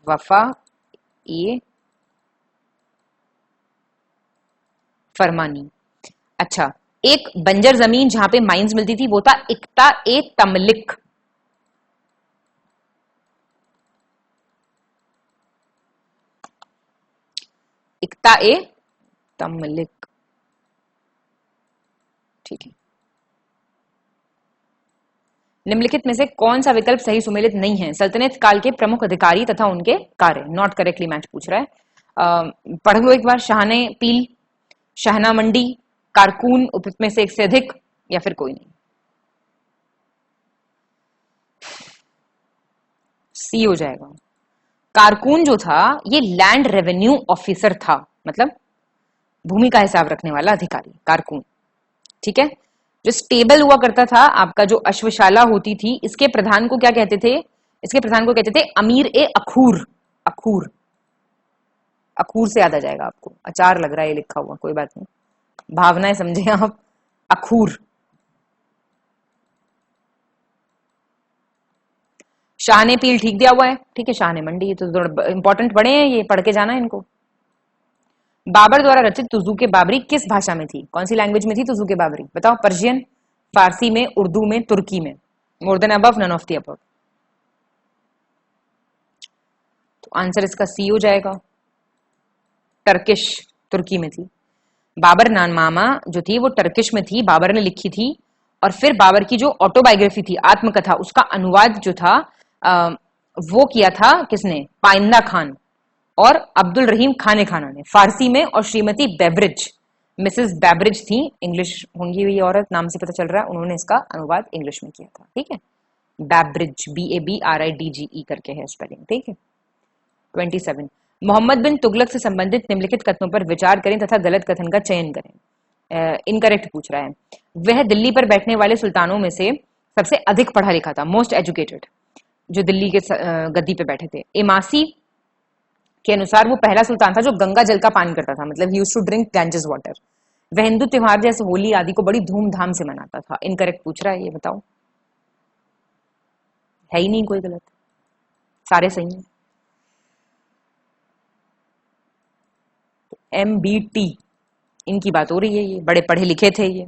वफा ए फरमानी। अच्छा, एक बंजर जमीन जहां पे माइंस मिलती थी वो था इक्ता ए तमलिक। इक्ता ए तमलिक, ठीक है। निम्नलिखित में से कौन सा विकल्प सही सुमेलित नहीं है? सल्तनत काल के प्रमुख अधिकारी तथा उनके कार्य, नॉट करेक्टली मैच पूछ रहा है। पढ़ लो एक बार। शाहने पील, शाहना मंडी, कारकून, उपयुक्त में से एक से अधिक या फिर कोई नहीं। सी हो जाएगा। कारकून जो था ये लैंड रेवेन्यू ऑफिसर था, मतलब भूमि का हिसाब रखने वाला अधिकारी, कारकून, ठीक है। जो स्टेबल हुआ करता था आपका, जो अश्वशाला होती थी, इसके प्रधान को क्या कहते थे? इसके प्रधान को कहते थे अमीर ए अखूर। अखूर, अखूर से याद आ जाएगा आपको, अचार लग रहा है ये लिखा हुआ, कोई बात नहीं, भावनाएं समझे आप। अखूर। शाहने पील ठीक दिया हुआ है, ठीक है। शाहने मंडी, ये तो थोड़ा इंपॉर्टेंट पढ़े हैं, ये पढ़ के जाना है इनको। बाबर द्वारा रचित तुज़ूक़ बाबरी किस भाषा में थी? कौन सी लैंग्वेज में थी तुज़ूक़ बाबरी? बताओ। पर्शियन, फारसी में, उर्दू में, तुर्की में। More than above, none of the above. तो आंसर इसका सी हो जाएगा, टर्किश, तुर्की में थी। बाबर नामा जो थी वो टर्किश में थी, बाबर ने लिखी थी। और फिर बाबर की जो ऑटोबायोग्राफी थी, आत्मकथा, उसका अनुवाद जो था वो किया था किसने? पाइंदा खान और अब्दुल रहीम खाने खाना ने, फारसी में। और श्रीमती बेब्रिज, मिसेस बेब्रिज थी, इंग्लिश होंगी हुई औरत, नाम से पता चल रहा है, उन्होंने इसका अनुवाद इंग्लिश में किया था, ठीक है। बेब्रिज, BABRIDGE करके है स्पेलिंग, ठीक है। 27 मोहम्मद बिन तुगलक से संबंधित निम्नलिखित कथनों पर विचार करें तथा गलत कथन का चयन करें। इनकरेक्ट पूछ रहा है। वह दिल्ली पर बैठने वाले सुल्तानों में से सबसे अधिक पढ़ा लिखा था, मोस्ट एजुकेटेड, जो दिल्ली के गद्दी पे बैठे थे। एमासी के अनुसार वो पहला सुल्तान था जो गंगा जल का पान करता था, मतलब he used to drink Ganges water. वह हिंदू त्योहार जैसे होली आदि को बड़ी धूमधाम से मनाता था। इनकरेक्ट पूछ रहा है, ये बताओ। है ही नहीं कोई गलत, सारे सही हैं। MBT इनकी बात हो रही है, ये बड़े पढ़े लिखे थे ये,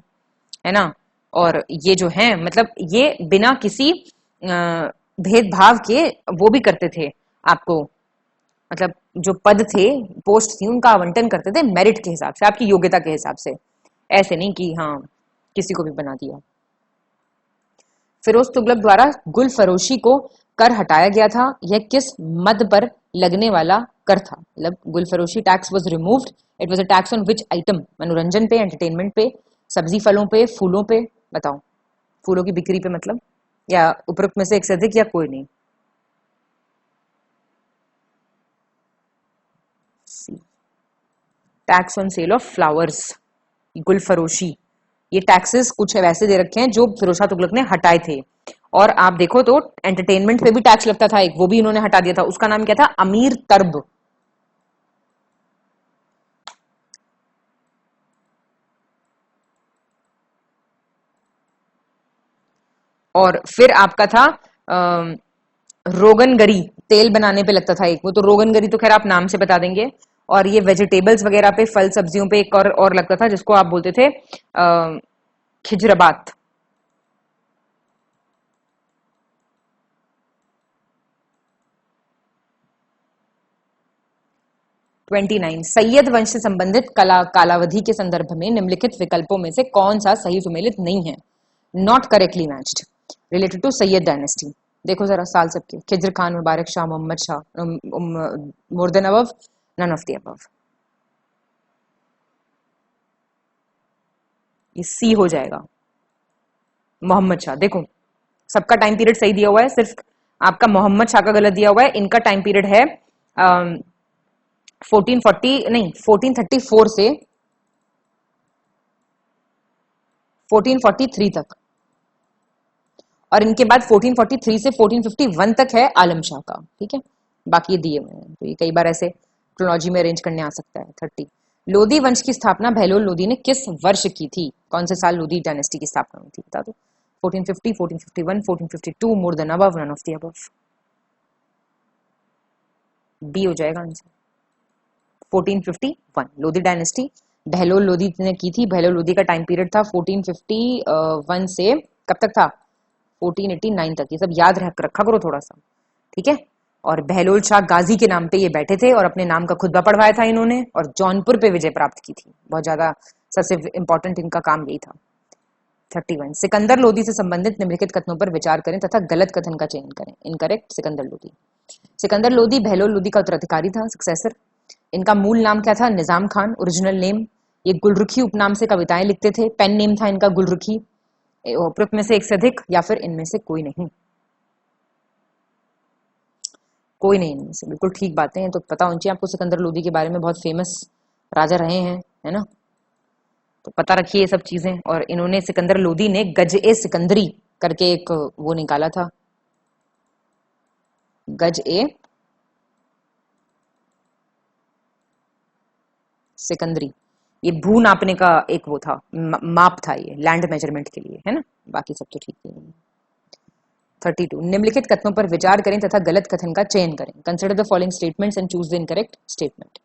है ना। और ये जो हैं, मतलब ये बिना किसी भेदभाव के वो भी करते थे आपको, मतलब जो पद थे, पोस्ट थी, उनका आवंटन करते थे मेरिट के हिसाब से, आपकी योग्यता के हिसाब से, ऐसे नहीं कि हाँ किसी को भी बना दिया। फिरोज तुगलक द्वारा गुल फरोशी को कर हटाया गया था। यह किस मद पर लगने वाला कर था? मतलब गुल फरोशी tax was removed. It was a tax on which item? मनोरंजन पे, एंटरटेनमेंट पे, सब्जी फलों पे, फूलों पे? बताओ। फूलों की बिक्री पे मतलब, या उपरोक्त में से एक से अधिक, या कोई नहीं? Tax on sale of flowers, गुल फरोशी। ये टैक्सेस कुछ वैसे दे रखे हैं जो फिरोज शाह तुगलक ने हटाए थे। और आप देखो तो एंटरटेनमेंट पे भी टैक्स लगता था एक, वो भी इन्होंने हटा दिया था। उसका नाम क्या था? अमीर तरब। और फिर आपका था रोगनगरी, तेल बनाने पे लगता था एक, वो तो रोगनगरी तो खैर आप नाम से बता देंगे। और ये वेजिटेबल्स वगैरह पे, फल सब्जियों पे एक और लगता था जिसको आप बोलते थे खिजराबात। सैयद वंश से संबंधित कालावधि के संदर्भ में निम्नलिखित विकल्पों में से कौन सा सही सुमेलित नहीं है? Not correctly matched, related to Sayyid dynasty. देखो जरा साल सबके, Khizr Khan, Mubarak Shah, Mohammad Shah, more than above, none of the above. ये सी हो जाएगा, मोहम्मद शाह। देखो सबका टाइम पीरियड सही दिया हुआ है, सिर्फ आपका मोहम्मद शाह का गलत दिया हुआ है। इनका टाइम पीरियड है 1440 नहीं 1434 से 1443 तक, और इनके बाद 1443 से 1451 तक है आलम शाह का। ठीक है, बाकी ये दिए हुए हैं, तो ये कई बार ऐसे क्रोनोलॉजी में अरेंज करने आ सकता है। 30 लोधी वंश की स्थापना बहलोल लोधी ने किस वर्ष की थी? कौन से साल लोधी डायनेस्टी की स्थापना हुई थी? बता दो। 1450, 1451, 1452, more than above, none of the above. B हो जाएगा आंसर, 1451। लोधी डायनेस्टी बहलोल लोधी ने की थी। बहलोल लोधी का टाइम पीरियड था 1451 से कब तक था? 1489 तक। ये सब याद रखा करो थोड़ा सा, ठीक है। और बहलोल शाह गाजी के नाम पे ये बैठे थे और अपने नाम का खुतबा पढ़वाया था इन्होंने, और जौनपुर पे विजय प्राप्त की थी। बहुत ज्यादा सबसे इंपॉर्टेंट इनका काम यही था। 31 सिकंदर लोधी से संबंधित निम्नलिखित कथनों पर विचार करें तथा गलत कथन का चयन करें। इनकरेक्ट, सिकंदर लोधी। सिकंदर लोधी बहलोल लोधी का उत्तराधिकारी था, सक्सेसर। इनका मूल नाम क्या था? निजाम खान, ओरिजिनल नेम। ये गुलरुखी उपनाम से कविताएं लिखते थे, पेन नेम था इनका गुलरुखी। उपरोक्त में से एक से अधिक, या फिर इनमें से कोई नहीं? कोई नहीं इनमें से, बिल्कुल ठीक बातें हैं। तो पता होनी चाहिए आपको सिकंदर लोधी के बारे में, बहुत फेमस राजा रहे हैं, है ना। तो पता रखिए ये सब चीजें। और इन्होंने, सिकंदर लोधी ने गज-ए सिकंदरी करके एक वो निकाला था, गज-ए सिकंदरी। ये भू नापने का एक वो था, माप था, ये लैंड मेजरमेंट के लिए, है ना। बाकी सब तो ठीक है। 32 निम्नलिखित कथनों पर विचार करें तथा गलत कथन का चयन करें। Consider the following statements and choose the incorrect statement.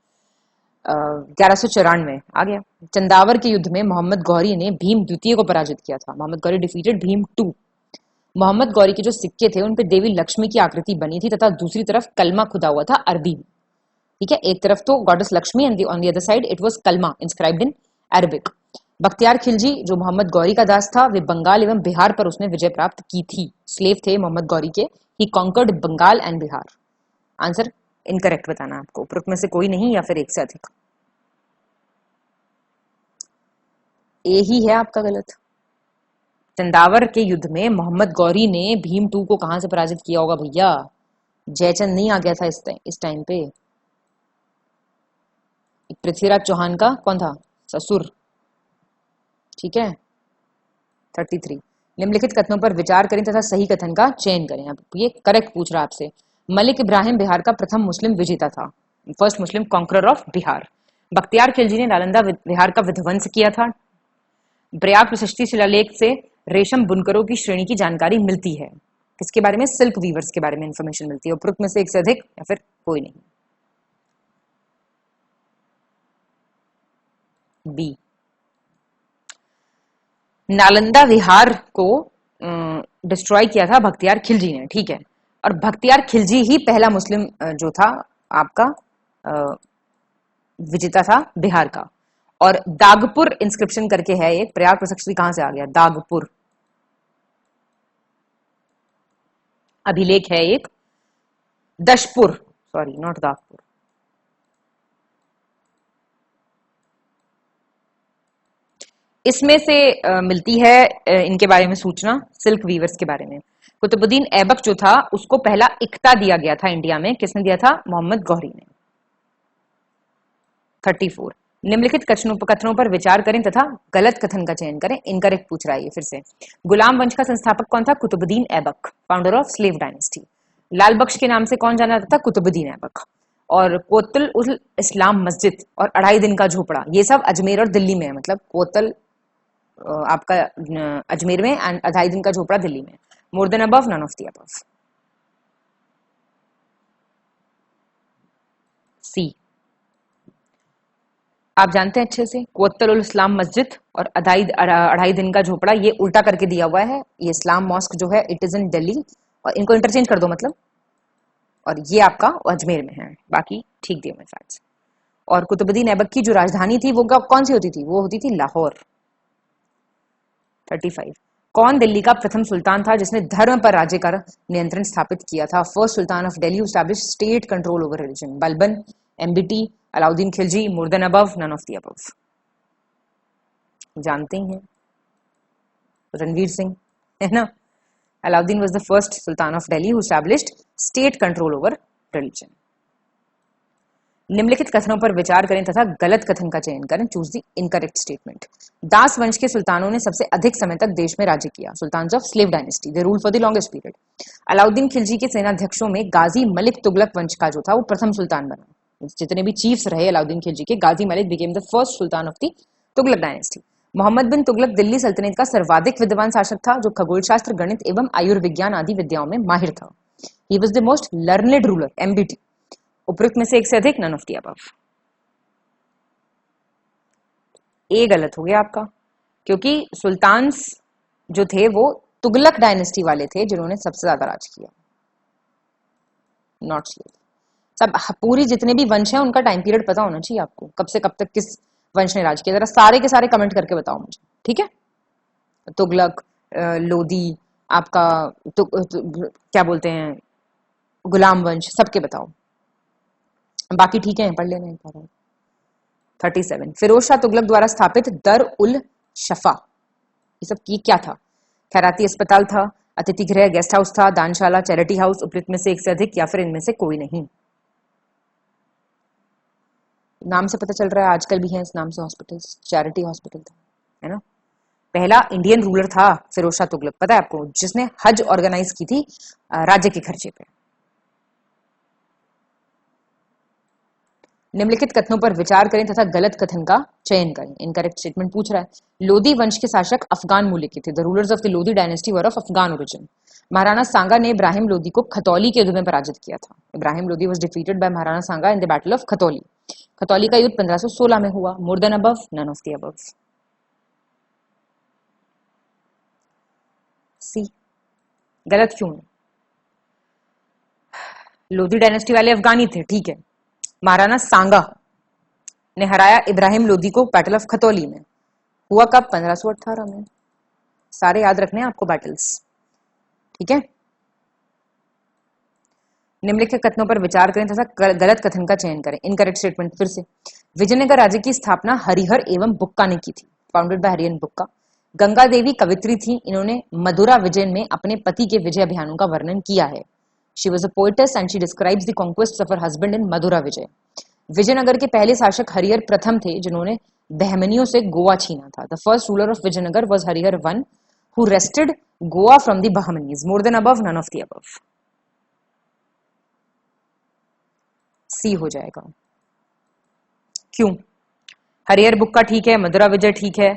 1194 आ गया। चंदावर के युद्ध में मोहम्मद गौरी ने भीम द्वितीय को पराजित किया था। मोहम्मद गौरी डिफीटेड भीम 2। मोहम्मद गौरी के जो सिक्के थे उन पे देवी लक्ष्मी की आकृति बनी थी तथा दूसरी तरफ कलमा खुदा हुआ था अरबी में। ठीक है, एक तरफ तो goddess Lakshmi and on the other side it was kalma inscribed in Arabic. Bakhtiyar Khilji जो मोहम्मद गौरी का दास था, वे बंगाल एवं बिहार पर उसने विजय प्राप्त की थी। स्लेव थे मोहम्मद गौरी के। He conquered Bengal and Bihar. Answer incorrect बताना आपको, उपरोक्त में से कोई नहीं या फिर एक से अधिक। ए ही है आपका गलत। चंदावर के युद्ध में मोहम्मद गौरी ने भीम 2 को कहां से पराजित किया होगा भैया? जयचंद नहीं आ गया था इस टाइम पे। पृथ्वीराज चौहान का कौन था? ससुर। ठीक है। 33, निम्नलिखित कथनों पर विचार करें तथा सही कथन का चयन करें। अब ये करेक्ट पूछ रहा है आपसे। मलिक इब्राहिम बिहार का प्रथम मुस्लिम विजेता था, first Muslim conqueror of Bihar. Bakhtiyar Khilji ने नालंदा बिहार का विध्वंस किया था। प्रयाग प्रशस्ति शिलालेख से रेशम बुनकरों की श्रेणी की जानकारी मिलती है। किसके बारे में? सिल्क वीवर्स के बारे में इंफॉर्मेशन मिलती है। उपरोक्त में से एक से अधिक या फिर कोई नहीं। बी, नालंदा विहार को डिस्ट्रॉय किया था बख्तियार खिलजी ने। ठीक है। और बख्तियार खिलजी ही पहला मुस्लिम जो था आपका विजेता था बिहार का। और दागपुर इंस्क्रिप्शन करके है एक, प्रयाग प्रशस्ति कहां से आ गया? दागपुर अभिलेख है एक, दशपुर, सॉरी नॉट दागपुर, इसमें से मिलती है इनके बारे में सूचना, सिल्क वीवर्स के बारे में। कुतुबुद्दीन ऐबक जो था उसको पहला इक्ता दिया गया था इंडिया में। किसने दिया था? मोहम्मद गौहरी ने। 34, निम्नलिखित कथनों पर विचार करें तथा गलत कथन का चयन करें। इनकरेक्ट पूछ रहा है ये फिर से। गुलाम वंश का संस्थापक कौन था? Qutbuddin Aibak, founder of slave dynasty. Lal Bakhsh के नाम से कौन जाना जाता था? कुतुबुद्दीन ऐबक। और कोतल उल इस्लाम मस्जिद और 2.5 दिन का झोपड़ा, ये सब अजमेर और दिल्ली में है। मतलब कोतल आपका अजमेर में एंड 2.5 दिन का झोपड़ा दिल्ली में। More than above, none of the above. C, आप जानते हैं अच्छे से, कोतल उल इस्लाम मस्जिद और 2.5 दिन का झोपड़ा, ये उल्टा करके दिया हुआ है। ये इस्लाम मॉस्क जो है इट इज इन दिल्ली, और इनको इंटरचेंज कर दो मतलब, और ये आपका अजमेर में है। बाकी ठीक दिए मैं फैक्ट्स। और कुतुबुद्दीन ऐबक की जो राजधानी थी वो कौन सी होती थी? वो होती थी लाहौर। 35, कौन दिल्ली का प्रथम सुल्तान था जिसने धर्म पर राज्य का नियंत्रण स्थापित किया था? First sultan of Delhi establish state control over religion. Balban, MBT, Alauddin Khilji, more than above, none of the above. जानते ही हैं, रणवीर सिंह, है ना। Alauddin was the first sultan of Delhi who established state control over religion. निम्नलिखित कथनों पर विचार करें तथा गलत कथन का चयन करें। Choose the incorrect statement. दास वंश के सुल्तानों ने सबसे अधिक समय तक देश में राज्य किया। Sultans of slave dynasty, they rule for the longest period. Alauddin Khilji के सेनाध्यक्षों में गाजी मलिक तुगलक वंश का जो था वो प्रथम सुल्तान बना। जितने भी चीफ्स रहे अलाउद्दीन खिलजी के, Ghazi Malik became the first sultan of the Tughlaq dynasty. Mohammad bin Tughlaq Delhi सल्तनत का सर्वाधिक विद्वान शासक था जो खगोल शास्त्र, गणित एवं आयुर्विज्ञान आदि विद्याओं में माहिर था। He was the most learned ruler, MBT. उपयुक्त में से एक से अधिक, नन ऑफ द अबव। ए गलत हो गया आपका, क्योंकि सुल्तान्स जो थे वो तुगलक डायनेस्टी वाले थे जिन्होंने सबसे ज्यादा राज किया, नॉट स्लेव। सब पूरी जितने भी वंश हैं उनका टाइम पीरियड पता होना चाहिए आपको, कब से कब तक किस वंश ने राज किया। जरा सारे के सारे कमेंट करके बताओ मुझे, ठीक है। तुगलक, लोधी, आपका क्या बोलते हैं, गुलाम वंश, सबके बताओ। बाकी ठीक है, पढ़ लेना एक बार। 37, फिरोज शाह तुगलक द्वारा स्थापित दर उल शफा, ये सब की क्या था? खैराती अस्पताल था, अतिथि गृह, गेस्ट हाउस था, दानशाला, चैरिटी हाउस। उपयुक्त में से एक से अधिक या फिर इनमें से कोई नहीं। नाम से पता चल रहा है आजकल भी है इस नाम से हॉस्पिटल्स, चैरिटी हॉस्पिटल था, है ना। पहला इंडियन रूलर था फिरोज शाह तुगलक, पता है आपको, जिसने हज ऑर्गेनाइज की थी राज्य के खर्चे पे। निम्नलिखित कथनों पर विचार करें तथा गलत कथन का चयन करें। इनकरेक्ट स्टेटमेंट पूछ रहा है। लोधी वंश के शासक अफगान मूल्य के थे। The rulers of the Lodhi dynasty were of Afghan origin. Maharana Sanga ने इब्राहिम लोधी को खतौली के युद्ध में पराजित किया था। Ibrahim Lodhi was defeated by Maharana Sanga in the battle of Khatauli. Khatauli का युद्ध 1516 में हुआ। More than above, none of the above. C गलत क्यों है? लोधी डायनेस्टी वाले अफगानी थे, ठीक है। महाराणा सांगा ने हराया इब्राहिम लोधी को बैटल ऑफ खतौली में। हुआ कब? 1518 में। सारे याद रखने हैं आपको बैटल्स, ठीक है। निम्नलिखित कथनों पर विचार करें तथा गलत कथन का चयन करें। इनकरेक्ट स्टेटमेंट फिर से। विजयनगर राज्य की स्थापना हरिहर एवं बुक्का ने की थी, फाउंडेड बाय हरिहर बुक्का। गंगा देवी कवित्री थी, इन्होंने मधुरा विजय में अपने पति के विजय अभियानों का वर्णन किया है। She was a poetess and she describes the conquests of her husband in Madura Vijay. Vijayanagar के पहले शासक हरिहर प्रथम थे जिन्होंने बहमनियों से गोवा छीना था। The first ruler of Vijayanagar was Harihara one who wrested Goa from the Bahmanis. More than above, none of the above. C हो जाएगा। क्यों? हरिहर बुक्का ठीक है, मदुरा विजय ठीक है।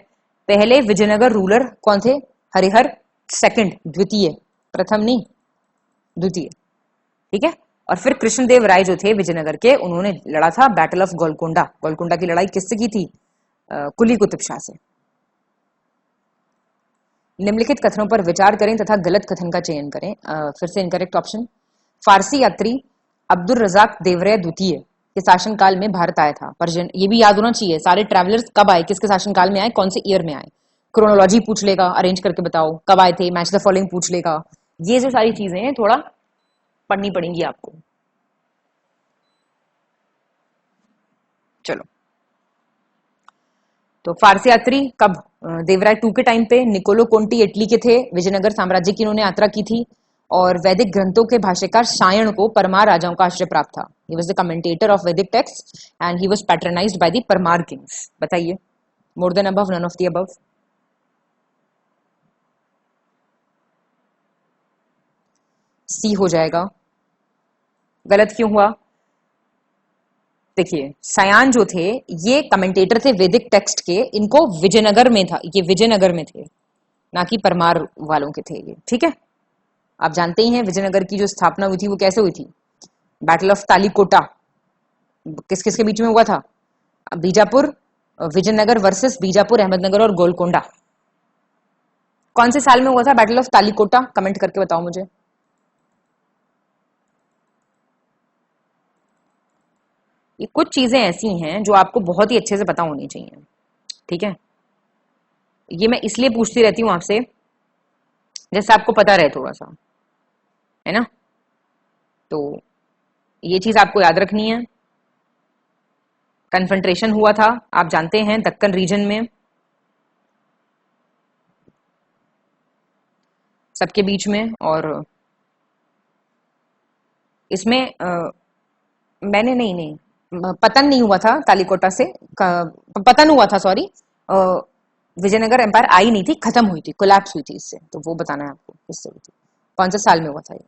पहले विजयनगर रूलर कौन थे? हरिहर सेकंड, द्वितीय, प्रथम नहीं, द्वितीय, ठीक है। और फिर कृष्णदेव राय जो थे विजयनगर के, उन्होंने लड़ा था बैटल ऑफ गोलकोंडा। गोलकोंडा की लड़ाई किससे की थी? कुली कुतुब शाह से। निम्नलिखित कथनों पर विचार करें तथा गलत कथन का चयन करें। फिर से इनकरेक्ट ऑप्शन। फारसी यात्री अब्दुल रजाक देवरिया द्वितीय के शासनकाल में भारत आया था। पर्शियन, ये भी याद होना चाहिए, सारे ट्रैवलर्स कब आए, किसके शासनकाल में आए, कौन से ईयर में आए। क्रोनोलॉजी पूछ लेगा, अरेंज करके बताओ कब आए थे, मैच द फॉलोइंग पूछ लेगा। ये जो सारी चीजें हैं थोड़ा पढ़नी पड़ेंगी आपको। चलो, तो फारसी यात्री कब? देवराय टू के टाइम पे। निकोलो कोंटी इटली के थे, विजयनगर साम्राज्य की इन्होंने यात्रा की थी। और वैदिक ग्रंथों के भाष्यकार सायण को परमार राजाओं का आश्रय प्राप्त था। He was the commentator of Vedic text and he was patronized by the Parmar kings. बताइए, more than above, none of the above. C हो जाएगा। गलत क्यों हुआ? देखिए, सायान जो थे ये कमेंटेटर थे वैदिक टेक्स्ट के, इनको विजयनगर में था, ये विजयनगर में थे, ना कि परमार वालों के थे ये, ठीक है। आप जानते ही हैं विजयनगर की जो स्थापना हुई थी वो कैसे हुई थी? बैटल ऑफ तालीकोटा किस किस के बीच में हुआ था? बीजापुर, विजयनगर वर्सेस बीजापुर, अहमदनगर और गोलकोंडा। कौन से साल में हुआ था बैटल ऑफ तालीकोटा? कमेंट करके बताओ मुझे। ये कुछ चीजें ऐसी हैं जो आपको बहुत ही अच्छे से पता होनी चाहिए, ठीक है। ये मैं इसलिए पूछती रहती हूँ आपसे जैसे आपको पता रहे थोड़ा सा, है ना। तो ये चीज आपको याद रखनी है। कन्फ्रंट्रेशन हुआ था, आप जानते हैं, दक्कन रीजन में, सबके बीच में। और इसमें मैंने नहीं पतन नहीं हुआ था तालीकोटा से, पतन हुआ था, सॉरी, विजयनगर एम्पायर आई नहीं थी, खत्म हुई थी, कोलैप्स हुई थी इससे। तो वो बताना है आपको किससे हुई थी, कौन से साल में हुआ था ये।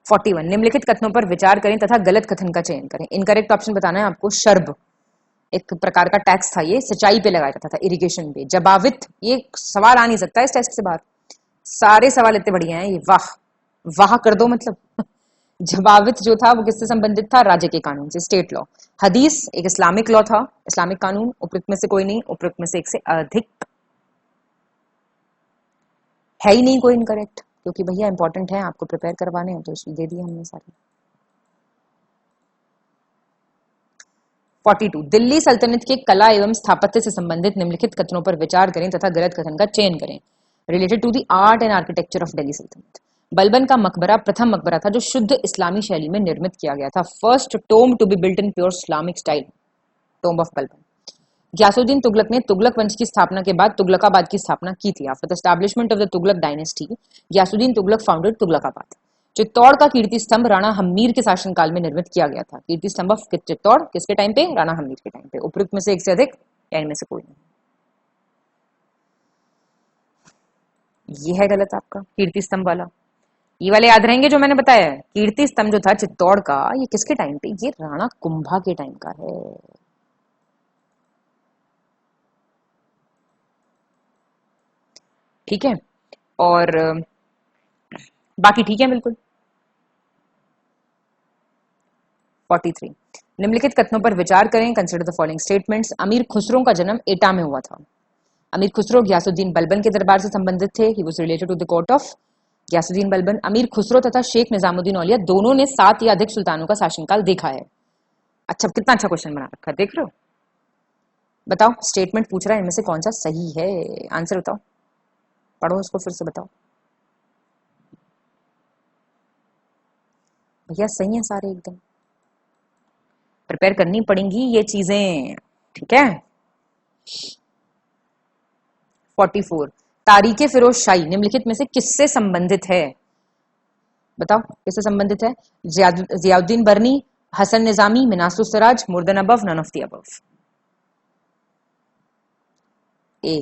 41, निम्नलिखित कथनों पर विचार करें तथा गलत कथन का चयन करें। इनकरेक्ट ऑप्शन बताना है आपको। शर्ब एक प्रकार का टैक्स था, ये सिंचाई पे लगाया जाता था, इरिगेशन पे। जबावित, ये सवाल आ नहीं सकता इस टेस्ट से बाहर, सारे सवाल इतने बढ़िया हैं ये, वाह वाह कर दो मतलब। जबावित जो था वो किससे संबंधित था? राज्य के कानून से, स्टेट लॉ। हदीस एक इस्लामिक लॉ था, इस्लामिक कानून। उपयुक्त में से कोई नहीं, उपयुक्त में से एक से अधिक है ही नहीं कोई इनकरेक्ट, क्योंकि भैया इंपॉर्टेंट है, आपको प्रिपेयर करवाने हैं तो इसलिए दे दिए हमने सारे। 42, दिल्ली सल्तनत के कला एवं स्थापत्य से संबंधित निम्नलिखित कथनों पर विचार करें तथा गलत कथन का चयन करें। Related to the art and architecture of Delhi Sultanat. Balban का मकबरा प्रथम मकबरा था जो शुद्ध इस्लामी शैली में निर्मित किया गया था। First tomb to be built in pure Islamic style, tomb of Balban. Ghiyasuddin Tughlaq ने तुगलक वंश की स्थापना के बाद तुगलकाबाद की स्थापना की थी। After the establishment of the Tughlaq dynasty, Ghiyasuddin Tughlaq founded Tughlaqabad. Chittor का कीर्ति स्तंभ राणा हम्मीर के शासनकाल में निर्मित किया गया था। कीर्ति स्तंभ ऑफ चित्तौड़ किसके टाइम पे? राणा हम्मीर के टाइम पे। उपयुक्त में से एक से अधिक या इनमें से कोई नहीं। ये है गलत आपका कीर्ति स्तंभ वाला। ये वाले याद रहेंगे जो मैंने बताया है। कीर्ति स्तंभ जो था चित्तौड़ का, ये किसके टाइम पे? ये राणा कुंभा के टाइम का है। ठीक है, और बाकी ठीक है बिल्कुल। 43, निम्नलिखित कथनों पर विचार करें। Consider the following statements. अमीर खुसरो का जन्म एटा में हुआ था। अमीर खुसरो ग्यासुद्दीन बलबन के दरबार से संबंधित थे। He was related to the court of Ghiyasuddin Balban. Amir Khusro तथा शेख निजामुद्दीन औलिया दोनों ने 7 या अधिक सुल्तानों का शासनकाल देखा है। अच्छा, कितना अच्छा क्वेश्चन बना रखा है, देख रहे हो। बताओ, स्टेटमेंट पूछ रहा है, इनमें से कौन सा सही है? आंसर बताओ, पढ़ो इसको फिर से बताओ। भैया सही है सारे, एकदम प्रिपेयर करनी पड़ेंगी ये चीजें, ठीक है। 44, तारीखे फिरोज शाही निम्नलिखित में से किससे संबंधित है? बताओ किससे संबंधित है? जियाउद्दीन बर्नी, हसन निजामी, मिनासुर सिराज, more than above, none of the above. A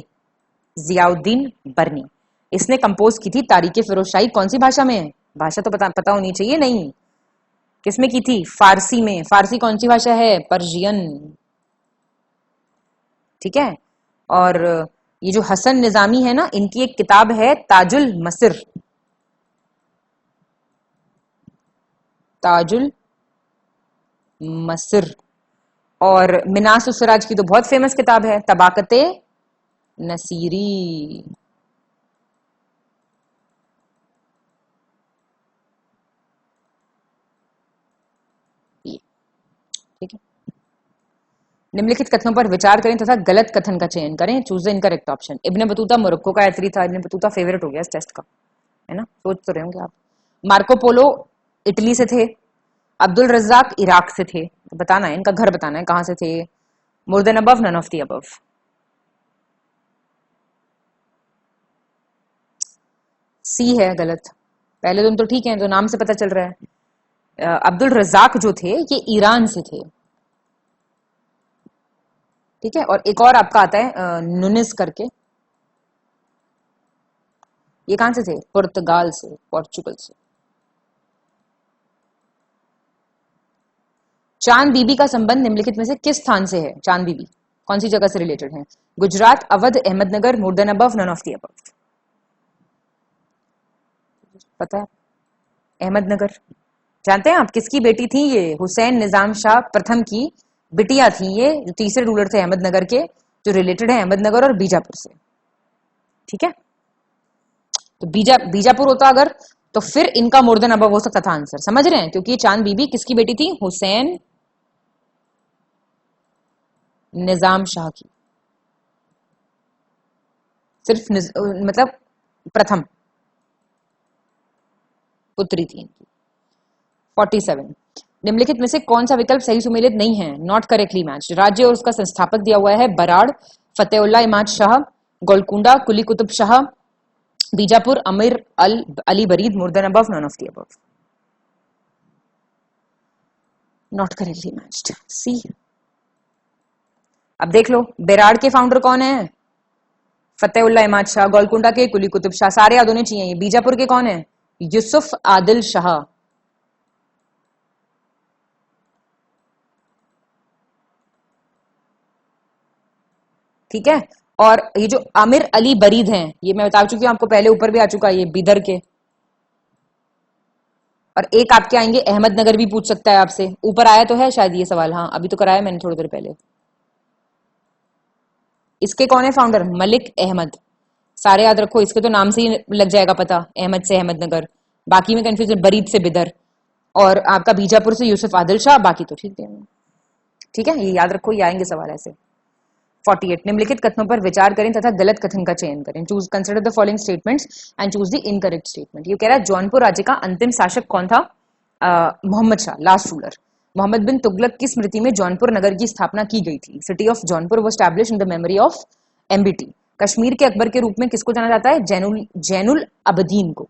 Ziauddin Barani, इसने कंपोज की थी तारीख फिरोजशाही, कौन सी भाषा में? भाषा तो पता होनी चाहिए। नहीं, किसमें की थी? फारसी में। फारसी कौन सी भाषा है? पर्शियन। ठीक है। और ये जो हसन निजामी है ना, इनकी एक किताब है ताजुल मसिर, ताजुल मसिर। और मिनासुर सिराज की तो बहुत फेमस किताब है तबाकते नसीरी। ठीक है। निम्नलिखित कथनों पर विचार करें तथा गलत कथन का चयन करें। Choose the incorrect option. Ibn Battuta Morocco का यात्री था। इब्ने बतूता फेवरेट हो गया इस टेस्ट का, है ना? सोच तो रहे होंगे आप। मार्को पोलो इटली से थे। अब्दुल रज्जाक इराक से थे। बताना है, इनका घर बताना है कहां से थे। More than above, none of the above. C है गलत। पहले तुम तो ठीक है, तो नाम से पता चल रहा है। अब्दुल रज्जाक जो थे ये ईरान से थे। ठीक है। और एक और आपका आता है नुनिस करके, ये कहां से थे? पुर्तगाल से, पोर्चुगल से। चांद बीबी का संबंध निम्नलिखित में से किस स्थान से है? चांद बीबी कौन सी जगह से रिलेटेड है? Gujarat, Awadh, Ahmadnagar, more than above, none of the above. पता है? अहमदनगर। जानते हैं आप किसकी बेटी थी ये? हुसैन निजाम शाह प्रथम की बिटिया थी ये, जो तीसरे रूलर थे अहमदनगर के, जो रिलेटेड है अहमदनगर और बीजापुर से। ठीक है। तो बीजापुर होता अगर, तो फिर इनका मोर देन अबव हो सकता था आंसर। समझ रहे हैं? क्योंकि चांद बीबी किसकी बेटी थी? हुसैन निजाम शाह की, सिर्फ मतलब प्रथम पुत्री थी इनकी। 47। निम्नलिखित में से कौन सा विकल्प सही सुमेलित नहीं है? Not correctly match. राज्य और उसका संस्थापक दिया हुआ है बराड़, फतेहुल्ला इमाद शाह, गोलकुंडा, कुली Qutub Shah, Bijapur, Amir Ali Barid, more than above, none of the above. Not correctly matched. C. अब देख लो, बेराड़ के फाउंडर कौन है? फतेहुल्ला इमाद शाह। गोलकुंडा के कुली कुतुब शाह। सारे याद होने चाहिए। बीजापुर के कौन है? यूसुफ आदिल शाह। ठीक है। और ये जो आमिर अली बरीद हैं, ये मैं बता चुकी हूं आपको पहले, ऊपर भी आ चुका है, ये बिदर के। और एक आपके आएंगे अहमदनगर भी पूछ सकता है आपसे। ऊपर आया तो है शायद ये सवाल। हाँ, अभी तो कराया मैंने थोड़ी देर पहले। इसके कौन है फाउंडर? मलिक अहमद। सारे याद रखो, इसके तो नाम से ही लग जाएगा पता, अहमद से अहमदनगर। बाकी में कंफ्यूजन, बरीद से बिदर। और आपका बीजापुर से यूसुफ आदिल शाह। बाकी तो ठीक है। ठीक है, ये याद रखो, ये आएंगे सवाल ऐसे। 48। निम्नलिखित कथनों पर विचार करें तथा गलत कथन का चयन करें। Choose consider the following statements and choose the incorrect statement. ये कह रहा है जौनपुर राज्य का अंतिम शासक कौन था? Mohammad Shah, last ruler. मोहम्मद बिन तुगलक की स्मृति में जौनपुर नगर की स्थापना की गई थी। City of Jaunpur was established in the memory of MBT. Kashmir के अकबर के रूप में किसको जाना जाता है? जैनुल अबदीन को।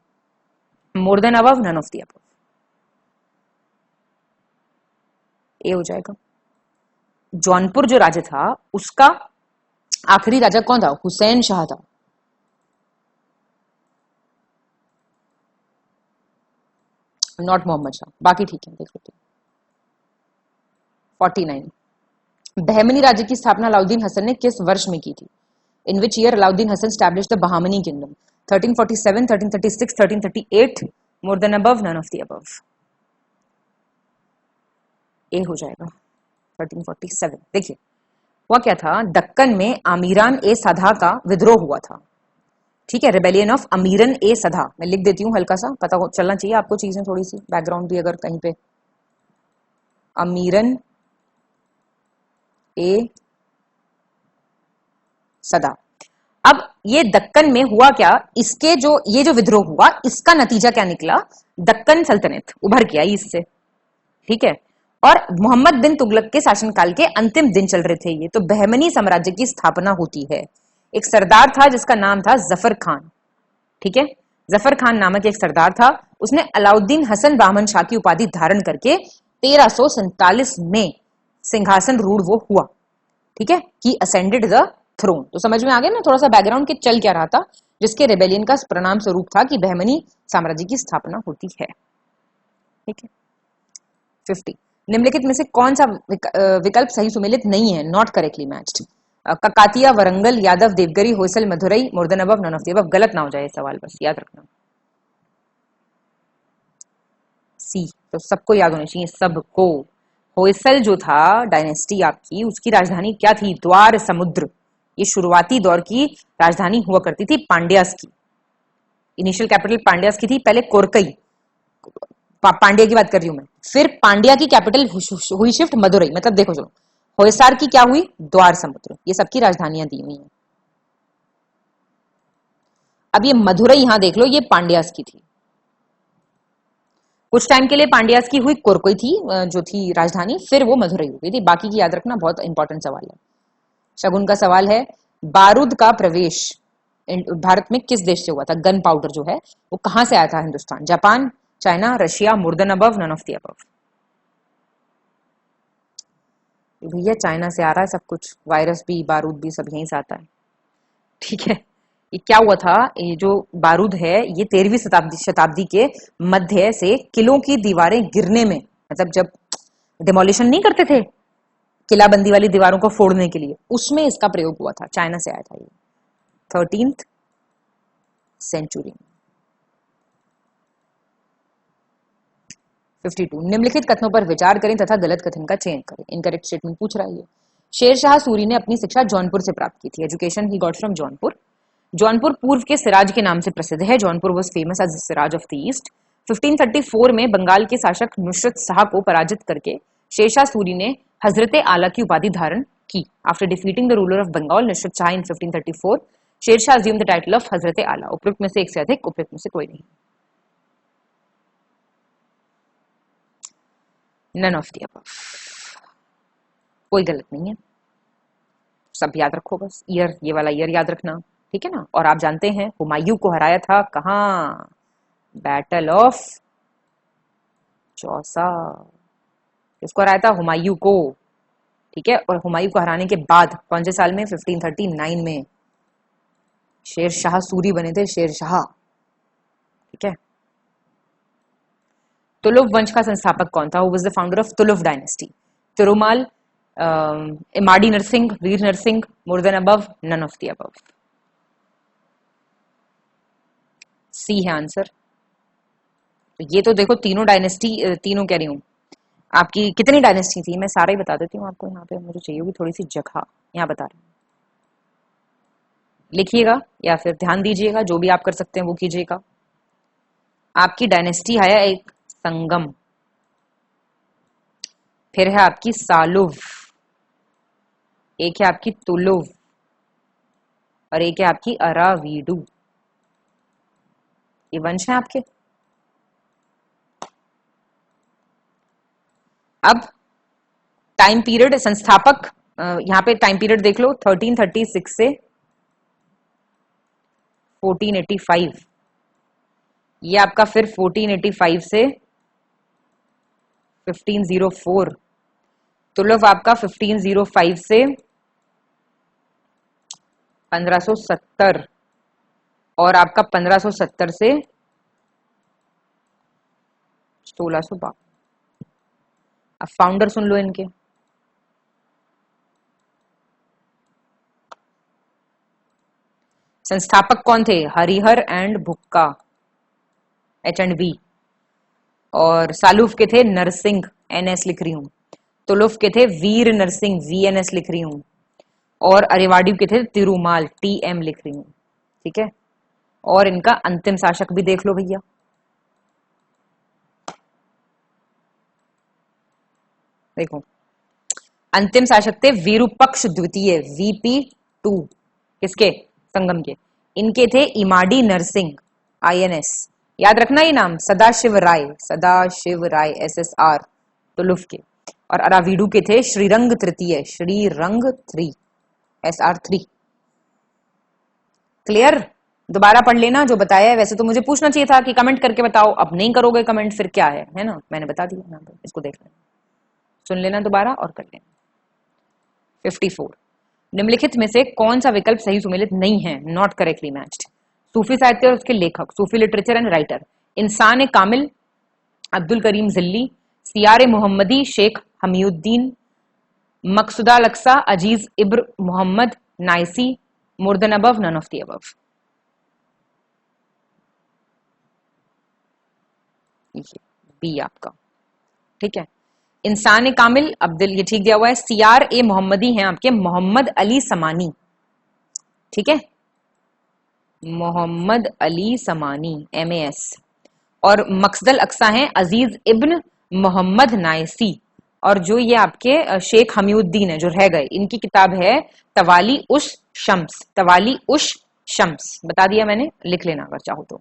More than above, none of the above. A हो जाएगा। जौनपुर जो राज्य था उसका आखिरी राजा कौन था? हुसैन शाह था। नॉट मोहम्मद शाह। बाकी ठीक है, देख लेते हैं। 49। बहमनी राज्य की स्थापना अलाउद्दीन हसन ने किस वर्ष में की थी? In which year Alauddin Hasan established the Bahmani kingdom? 1347, 1336, 1338, more than above, none of the above. A हो जाएगा 1347। देखिए हुआ क्या था, दक्कन में आमीरान ए सधा का विद्रोह हुआ था। ठीक है, रिबेलियन ऑफ अमीरन ए सधा। मैं लिख देती हूँ, हल्का सा पता चलना चाहिए आपको चीजें, थोड़ी सी बैकग्राउंड भी अगर कहीं पे। अमीरन ए सदा। अब ये दक्कन में हुआ क्या, इसके जो ये जो विद्रोह हुआ, इसका नतीजा क्या निकला? दक्कन सल्तनत उभर के आई इससे। ठीक है, और मोहम्मद बिन तुगलक के शासनकाल के अंतिम दिन चल रहे थे ये, तो बहमनी साम्राज्य की स्थापना होती है। एक सरदार था जिसका नाम था जफर खान। ठीक है, जफर खान नामक एक सरदार था, उसने अलाउद्दीन हसन बाहमन शाह की उपाधि धारण करके 1347 में सिंहासन रूढ़ वो हुआ, ठीक है, कि असेंडेड द थ्रोन। तो समझ में आ गया ना थोड़ा सा बैकग्राउंड के चल क्या रहा था, जिसके रेबेलियन का परिणाम स्वरूप था कि बहमनी साम्राज्य की स्थापना होती है, ठीक है। 50 निम्नलिखित में से कौन सा विकल्प सही सुमेलित नहीं है, not correctly matched? Kakatiya, Warangal, Yadav, Devagiri, Hoysala, Madurai, more than above, none of the above. गलत ना हो जाए सवाल, बस याद रखना। सी, तो सबको याद होना चाहिए, सबको। होयसल जो था डायनेस्टी आपकी, उसकी राजधानी क्या थी? द्वार समुद्र। ये शुरुआती दौर की राजधानी हुआ करती थी पांड्यास की। इनिशियल कैपिटल पांड्यास की थी, पहले कोरकई, पांड्या की बात कर रही हूं मैं। फिर पांड्या की कैपिटल हुई शिफ्ट मदुरई, मतलब देखो चलो, होयसार की क्या हुई? द्वार समुद्र। ये सबकी राजधानियां दी हुई हैं। अब ये मदुरई यहां देख लो, ये पांड्यास की थी। कुछ टाइम के लिए पांड्यास की हुई कोरकोई थी जो थी राजधानी, फिर वो मदुरई हो गई थी। बाकी की याद रखना, बहुत इंपॉर्टेंट सवाल है। शगुन का सवाल है, बारूद का प्रवेश भारत में किस देश से हुआ था? गन पाउडर जो है वो कहां से आया था Hindustan? Japan, China, Russia, more than above, none of the above. भैया चाइना से आ रहा है सब कुछ, वायरस भी, बारूद भी, सब यहीं से आता है, ठीक है। ये क्या हुआ था, ये जो बारूद है ये 13वीं शताब्दी के मध्य से किलों की दीवारें गिरने में, मतलब जब डिमोलिशन नहीं करते थे किलाबंदी वाली दीवारों को फोड़ने के लिए, उसमें इसका प्रयोग हुआ था। चाइना से आया था ये 13th सेंचुरी में। 52 निम्नलिखित कथनों पर विचार करें तथा गलत कथन का चयन करें। इनकरेक्ट स्टेटमेंट पूछ रहा है। शेरशाह सूरी ने अपनी शिक्षा जौनपुर से प्राप्त की थी। Education he got from Jaunpur. Jaunpur पूर्व के सिराज के नाम से प्रसिद्ध है। Jaunpur was famous as Shiraz of the east. 1534 में बंगाल के शासक नुसरत शाह को पराजित करके शेरशाह सूरी ने हजरत आला की उपाधि धारण की। After defeating the ruler of Bengal Nusrat Shah in 1534, Shershah assumed the title of Hazrat Ala. उपयुक्त में से एक से अधिक, उपयुक्त में से कोई नहीं। नन ऑफ द अबव, कोई गलत नहीं है, सब याद रखो बस। ईयर, ये वाला ईयर याद रखना, ठीक है ना। और आप जानते हैं हुमायूं को हराया था कहाँ? Battle of Chausa. किसको हराया था? हुमायूं को, ठीक है। और हुमायूं को हराने के बाद कौन से साल में? 1539 में शेर शाह सूरी बने थे, शेर शाह, ठीक है। तुलुव वंश का संस्थापक कौन था? Who was the founder of Tuluva dynasty? Tirumala, Immadi Narasimha, Vira Narasimha, more than above, none of the above. C है आंसर। तो ये तो देखो तीनों डायनेस्टी, तीनों कह रही हूँ, आपकी कितनी डायनेस्टी थी मैं सारा ही बता देती हूँ आपको। यहाँ पे मुझे चाहिए होगी थोड़ी सी जगह, यहाँ बता रही हूँ, लिखिएगा या फिर ध्यान दीजिएगा, जो भी आप कर सकते हैं वो कीजिएगा। आपकी डायनेस्टी है एक संगम, फिर है आपकी सालुव, एक है आपकी तुलुव, और एक है आपकी अरावीडू। ये वंश है आपके। अब टाइम पीरियड, संस्थापक, यहां पे टाइम पीरियड देख लो, 1336 से 1485। ये आपका फिर 1485 से 1504। तुलुव आपका 1505 से 1570, और आपका 1570 से 1652। अब फाउंडर सुन लो इनके। संस्थापक कौन थे? Harihara and Bukka, H&B। और सालुव के थे नरसिंह, NS लिख रही हूं। तुलुव के थे वीर नरसिंह, VNS लिख रही हूं। और अरेवाड़ी के थे तिरुमाल, TM लिख रही हूं, ठीक है। और इनका अंतिम शासक भी देख लो भैया। देखो, अंतिम शासक थे विरूपक्ष द्वितीय, VP2, किसके? संगम के। इनके थे इमाडी नरसिंह, INS, याद रखना ये नाम, सदाशिव राय, सदाशिव राय, SSR, तुलुव के। और अरावीडू के थे श्रीरंग तृतीय, श्रीरंग 3, SR3। क्लियर? दोबारा पढ़ लेना जो बताया है। वैसे तो मुझे पूछना चाहिए था कि कमेंट करके बताओ, अब नहीं करोगे कमेंट फिर क्या है ना, मैंने बता दिया। इसको देख लेना। सुन लेना दोबारा और कर लेना। 54, निम्नलिखित में से कौन सा विकल्प सही सुमेलित नहीं है, नॉट करेक्टली मैच्ड? सूफी साहित्य और उसके लेखक, सूफी लिटरेचर एंड राइटर, इंसान कामिल अब्दुल करीम जिल्ली, सियार मोहम्मदी शेख हमीउद्दीन, मकसूदा लक्सा अजीज इब्र मोहम्मद नाइसी, more than above, none of the above. B आपका, ठीक है। इंसान कामिल अब्दुल, ये ठीक दिया हुआ है। सियार ए मोहम्मदी हैं आपके मोहम्मद अली समानी, ठीक है, मोहम्मद अली समानी MAS। और मकसदल अक्सा हैं अजीज इब्न मोहम्मद नाइसी। और जो ये आपके शेख हमीउद्दीन है जो रह गए, इनकी किताब है तवाली उश शम्स, तवाली उश शम्स, बता दिया मैंने, लिख लेना अगर चाहो तो।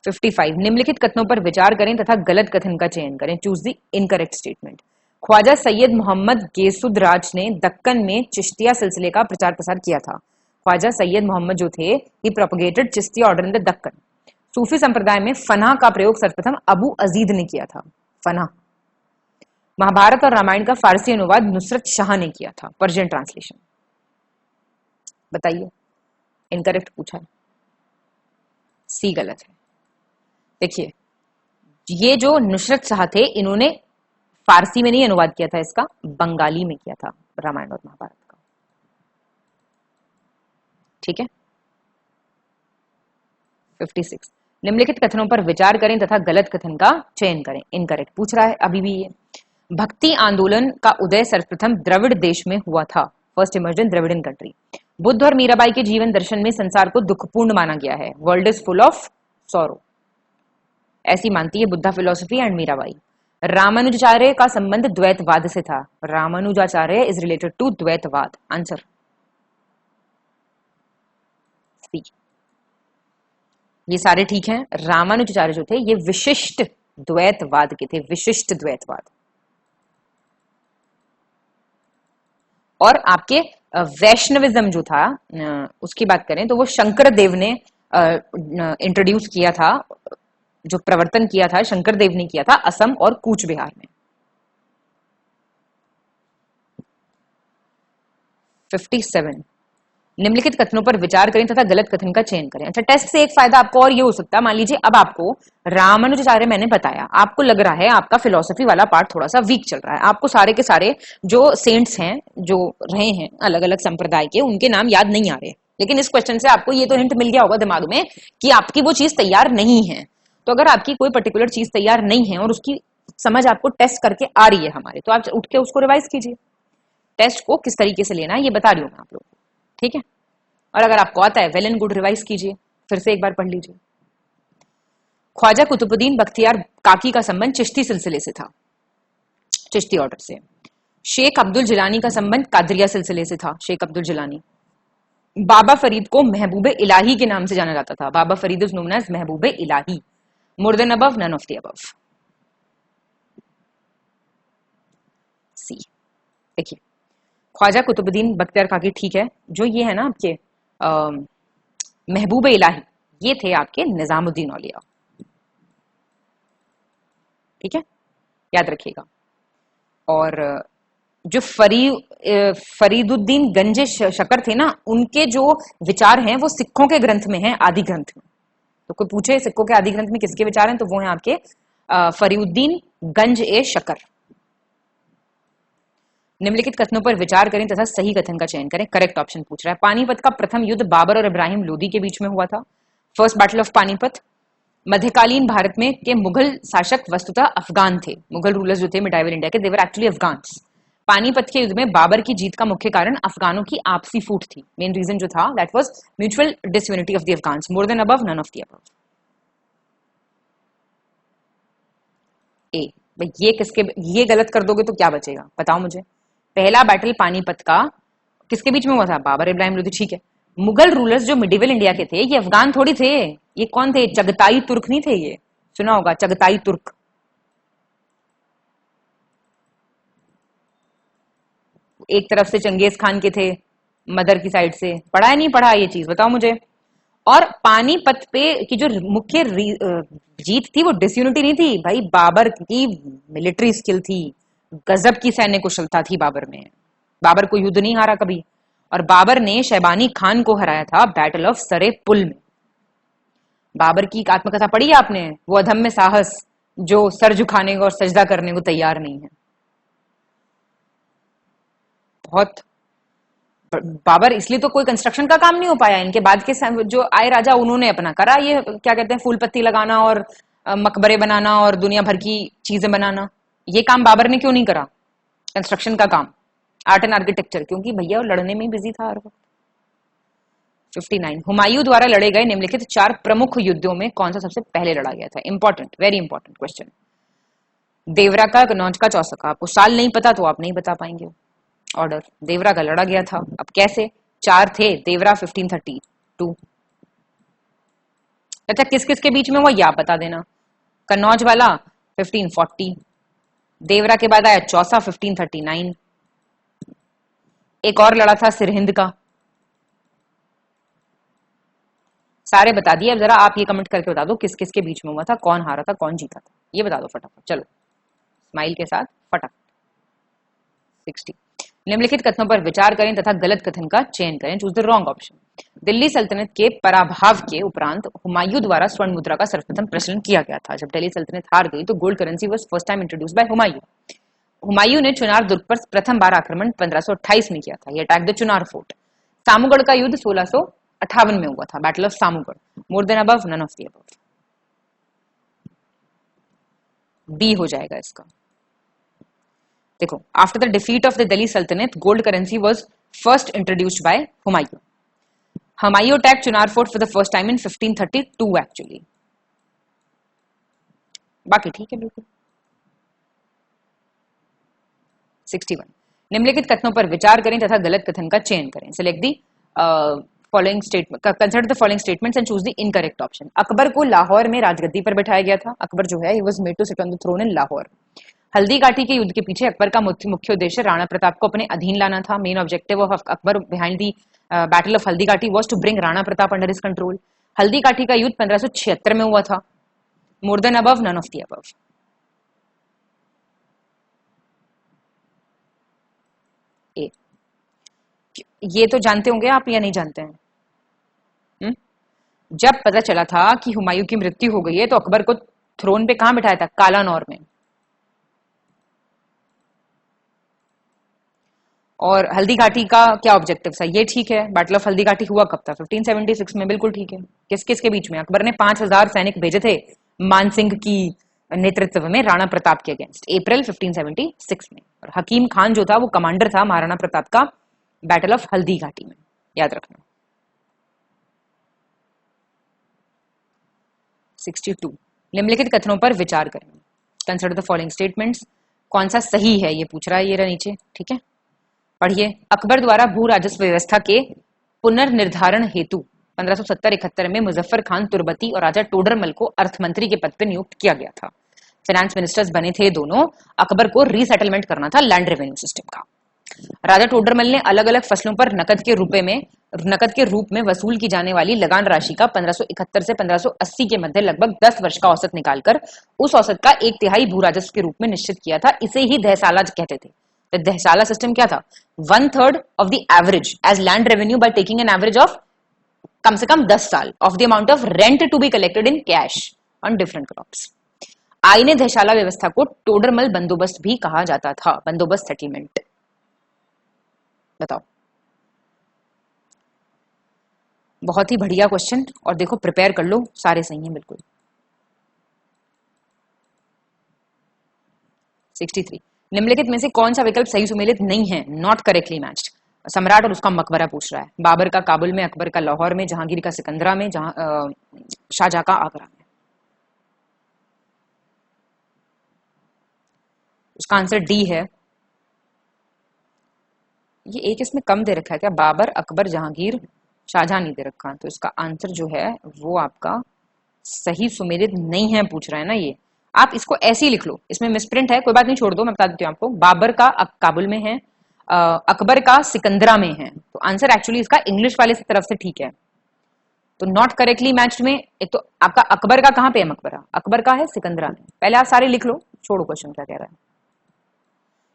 55, निम्नलिखित कथनों पर विचार करें तथा गलत कथन का चयन करें, choose the incorrect statement. Khwaja Sayyid Mohammad Gesudaraz ने दक्कन में चिश्तिया सिलसिले का प्रचार प्रसार किया था। ख्वाजा सैयद मोहम्मद जो थे, he propagated Chishtiya order in the Deccan. सूफी संप्रदाय में फना का प्रयोग सर्वप्रथम अबू अजीद ने किया था, फना। महाभारत और रामायण का फारसी अनुवाद नुसरत शाह ने किया था, पर्शियन ट्रांसलेशन। बताइए, इनकरेक्ट पूछा है, सी गलत है। देखिए, ये जो नुसरत शाह थे, इन्होंने फारसी में नहीं अनुवाद किया था, इसका बंगाली में किया था रामायण और महाभारत का, ठीक है। 56, निम्नलिखित कथनों पर विचार करें तथा गलत कथन का चयन करें, इनकरेक्ट पूछ रहा है अभी भी ये। भक्ति आंदोलन का उदय सर्वप्रथम द्रविड़ देश में हुआ था, फर्स्ट इमर्ज्ड इन द्रविडियन कंट्री। बुद्ध और मीराबाई के जीवन दर्शन में संसार को दुखपूर्ण माना गया है, world is full of sorrow, ऐसी मानती है बुद्धा फिलोसफी एंड मीराबाई। रामानुजाचार्य का संबंध द्वैतवाद से था, Ramanujacharya is related to Dvaitavad, answer C. ये सारे ठीक हैं। रामानुजाचार्य जो थे ये विशिष्ट द्वैतवाद के थे, विशिष्ट द्वैतवाद। और आपके वैष्णविज्म जो था, उसकी बात करें तो वो शंकर देव ने इंट्रोड्यूस किया था, जो प्रवर्तन किया था शंकर देव ने किया था असम और कूच बिहार में। 57, निम्नलिखित कथनों पर विचार करें तथा गलत कथन का चयन करें। अच्छा, टेस्ट से एक फायदा आपको और ये हो सकता है, मान लीजिए अब आपको रामानुजाचार्य मैंने बताया, आपको लग रहा है आपका फिलोसफी वाला पार्ट थोड़ा सा वीक चल रहा है, आपको सारे के सारे जो सेंट्स हैं जो रहे हैं अलग अलग संप्रदाय के, उनके नाम याद नहीं आ रहे, लेकिन इस क्वेश्चन से आपको ये तो हिंट मिल गया होगा दिमाग में कि आपकी वो चीज तैयार नहीं है। तो अगर आपकी कोई पर्टिकुलर चीज तैयार नहीं है और उसकी समझ आपको टेस्ट करके आ रही है हमारे, तो आप उठ के उसको रिवाइज कीजिए। टेस्ट को किस तरीके से लेना है ये बता रही हूँ मैं आप लोग को, ठीक है। और अगर आपको आता है वेल एंड गुड, रिवाइज कीजिए, फिर से एक बार पढ़ लीजिए। ख्वाजा कुतुबुद्दीन बख्तियार काकी का संबंध चिश्ती सिलसिले से था, चिश्ती ऑर्डर से। शेख अब्दुल जिलानी का संबंध कादरिया सिलसिले से था, शेख अब्दुल जिलानी। बाबा फरीद को महबूबे इलाही के नाम से जाना जाता था, Baba Farid is known as Mehboobe Ilahi, more than above, none of the above. C, देखिए ख्वाजा कुतुबुद्दीन बख्तियार काकी ठीक है, जो ये है ना आपके महबूबे इलाही, ये थे आपके निजामुद्दीन औलिया, ठीक है, याद रखिएगा। और जो फरीदुद्दीन गंज शकर थे ना, उनके जो विचार हैं वो सिखों के ग्रंथ में हैं, आदि ग्रंथ में। तो कोई पूछे सिखों के आदि ग्रंथ में किसके विचार हैं, तो वो हैं आपके फरीदुद्दीन गंज ए शकर। निम्नलिखित कथनों पर विचार करें तथा सही कथन का चयन करें, करेक्ट ऑप्शन पूछ रहा है। पानीपत का प्रथम युद्ध बाबर और इब्राहिम लोदी के बीच में हुआ था, फर्स्ट बैटल ऑफ पानीपत। मध्यकालीन भारत में के मुगल शासक वस्तुतः अफगान थे, मुगल रूलर्स जो थे मिडाइवल इंडिया के, दे वर एक्चुअली अफगान्स। पानीपत के युद्ध में बाबर की जीत का मुख्य कारण अफगानों की आपसी फूट थी, मेन रीजन जो था that was mutual disunity of the Afghans, more than above, none of the above. A भाई ये गलत कर दोगे तो क्या बचेगा, बताओ मुझे। पहला बैटल पानीपत का किसके बीच में हुआ था, बाबर इब्राहिम लोदी, ठीक है। मुगल रूलर्स जो मिडिवल इंडिया के थे ये अफगान थोड़ी थे, ये कौन थे, चगताई तुर्क नहीं थे, ये सुना होगा चगताई तुर्क। एक तरफ से चंगेज खान के थे, मदर की साइड से, पढ़ा है नहीं पढ़ा ये चीज, बताओ मुझे। और पानीपत पे की जो मुख्य जीत थी वो डिसयूनिटी नहीं थी भाई, बाबर की मिलिट्री स्किल थी, गजब की सैन्य कुशलता थी बाबर में। बाबर को युद्ध नहीं हारा कभी, और बाबर ने शैबानी खान को हराया था बैटल ऑफ सरे पुल में। बाबर की आत्मकथा पढ़ी है आपने, वो अधम्य साहस जो सर झुकाने को और सजदा करने को तैयार नहीं है। बहुत बाबर, इसलिए तो कोई कंस्ट्रक्शन का काम नहीं हो पाया। इनके बाद के जो आए राजा उन्होंने अपना करा ये क्या कहते हैं, फूल पत्ती लगाना और मकबरे बनाना और दुनिया भर की चीजें बनाना। ये काम बाबर ने क्यों नहीं करा, कंस्ट्रक्शन का काम, आर्ट एंड आर्किटेक्चर, क्योंकि भैया वो लड़ने में ही बिजी था हर वक्त। 59, हुमायूं द्वारा लड़े गए निम्नलिखित 4 प्रमुख युद्धों में कौन सा सबसे पहले लड़ा गया था? Important, very important question. Deora का, कनौज का, चौसा का। आपको साल नहीं पता तो आप नहीं बता पाएंगे। ऑर्डर, देवरा का लड़ा गया था। अब कैसे? 4 थे, देवरा 1532। अच्छा, किस किस के बीच में हुआ या बता देना। कन्नौज वाला 1540, देवरा के बाद आया चौसा 1539, एक और लड़ा था सिरहिंद का। सारे बता दिए। अब जरा आप ये कमेंट करके बता दो किस किस के बीच में हुआ था, कौन हारा था, कौन जीता था, ये बता दो फटाफट। चलो स्माइल के साथ फटाफट। 60, निम्नलिखित कथनों पर विचार करें तथा गलत कथन का चयन करें। Choose the wrong option. Delhi सल्तनत के पराभव के उपरांत हुमायूं द्वारा स्वर्ण मुद्रा का सर्वप्रथम प्रचलन किया गया था। जब दिल्ली सल्तनत हार गई तो gold currency was first time introduced by Humayun. Humayun ने चुनार दुर्ग पर प्रथम बार आक्रमण 1528 में किया था। ये attack the Chunar fort. Samugarh का युद्ध 1658 में हुआ था, battle of Samugarh. More than above, none of the above. B हो जाएगा इसका। देखो, after the defeat of the Delhi Sultanat gold currency was first introduced by Humayun. Humayun attack Chunar fort for the first time in 1532 actually. बाकी ठीक है बिल्कुल। 61, निम्नलिखित कथनों पर विचार करें तथा गलत कथन का चयन करें। Select the following statement, consider the following statements and choose the incorrect option. Akbar को लाहौर में राजगद्दी पर बैठाया गया था। अकबर जो है, he was made to sit on the throne in Lahore. Haldi Ghati के युद्ध के पीछे अकबर का मुख्य उद्देश्य राणा प्रताप को अपने अधीन लाना था। Main objective of Akbar behind the battle of Haldi Ghati was to bring Rana Pratap under his control. Haldi Ghati का युद्ध 1576 में हुआ था। More than above, none of the above. A, ये तो जानते होंगे आप या नहीं जानते हैं? जब पता चला था कि हुमायूं की मृत्यु हो गई है तो अकबर को थ्रोन पे कहां बिठाया था? कालानौर में। और हल्दी घाटी का क्या ऑब्जेक्टिव था? ये ठीक है। बैटल ऑफ हल्दी घाटी हुआ कब था? 1576 में, बिल्कुल ठीक है। किस किस के बीच में? अकबर ने 5000 सैनिक भेजे थे मानसिंह की नेतृत्व में राणा प्रताप के अगेंस्ट, अप्रैल 1576 में। और हकीम खान जो था वो कमांडर था महाराणा प्रताप का बैटल ऑफ हल्दी घाटी में, याद रखना। 62, निम्नलिखित कथनों पर विचार करें। Consider the following statements. कौन सा सही है ये पूछ रहा है, ये रहा नीचे, ठीक है। पढ़िए। अकबर द्वारा भू राजस्व व्यवस्था के पुनर्निर्धारण हेतु 1570-71 में मुजफ्फर खान तुर्बती और राजा टोडरमल को अर्थमंत्री के पद पर नियुक्त किया गया था। फाइनेंस मिनिस्टर्स बने थे दोनों। अकबर को रीसेटलमेंट करना था लैंड रेवेन्यू सिस्टम का। राजा टोडरमल ने अलग अलग फसलों पर नकद के रूप में वसूल की जाने वाली लगान राशि का 1571 से 1580 के मध्य लगभग 10 वर्ष का औसत निकालकर उस औसत का 1/3 भू राजस्व के रूप में निश्चित किया था। इसे ही दहसाला कहते थे। तो दहसाला सिस्टम क्या था? 1/3 of the average as land revenue by taking an average of कम से कम 10 साल of the amount of rent to be collected in cash on different crops. Aine Dahsala व्यवस्था को टोडरमल बंदोबस्त भी कहा जाता था, बंदोबस्त सेटलमेंट। बताओ। बहुत ही बढ़िया क्वेश्चन, और देखो प्रिपेयर कर लो, सारे सही हैं बिल्कुल। 63, निम्नलिखित में से कौन सा विकल्प सही सुमेलित नहीं है? Not correctly matched. सम्राट और उसका मकबरा पूछ रहा है। बाबर का काबुल में, अकबर का लाहौर में, जहांगीर का सिकंदरा में, शाहजहां का आगरा में। उसका आंसर डी है। ये एक इसमें कम दे रखा है क्या? बाबर, अकबर, जहांगीर, शाहजहां नहीं दे रखा। तो इसका आंसर जो है वो आपका सही सुमेलित नहीं है पूछ रहा है ना ये। आप इसको ऐसे ही लिख लो, इसमें मिसप्रिंट है, कोई बात नहीं, छोड़ दो, मैं बता देती हूँ आपको। बाबर का काबुल में है, अकबर का सिकंदरा में है। तो आंसर एक्चुअली इसका इंग्लिश वाले तरफ से ठीक है। तो नॉट करेक्टली मैच्ड में एक तो आपका अकबर का कहां पे है, मकबरा अकबर का है सिकंदरा में, पहले आप सारे लिख लो, छोड़ो क्वेश्चन क्या कह रहा है।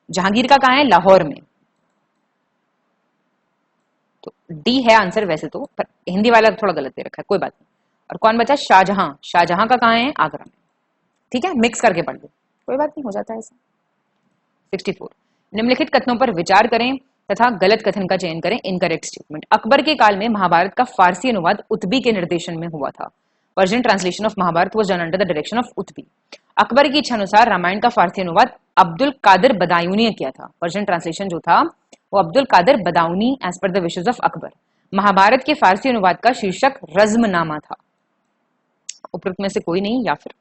जहांगीर का कहां है, लाहौर में, तो डी है आंसर वैसे तो, पर हिंदी वाला थोड़ा गलत दे रखा है, कोई बात नहीं। और कौन बचा, शाहजहां, शाहजहां का कहां है, आगरा में। ठीक है, मिक्स करके पढ़ लो, कोई बात नहीं, हो जाता है ऐसा। 64 निम्नलिखित कथनों पर विचार करें तथा गलत कथन का चयन करें, इनकरेक्ट स्टेटमेंट। अकबर के काल में महाभारत का फारसी अनुवाद उत्बी के निर्देशन में हुआ था। Persian translation of Mahabharata was done under the direction of Utbi. Akbar की इच्छा अनुसार रामायण का फारसी अनुवाद अब्दुल कादिर बदायूनी ने किया था। पर्शियन ट्रांसलेशन जो था वो Abdul Qadir Badayuni as per the wishes of Akbar. Mahabharat के फारसी अनुवाद का शीर्षक रज़्मनामा था। उपरोक्त में से कोई नहीं या फिर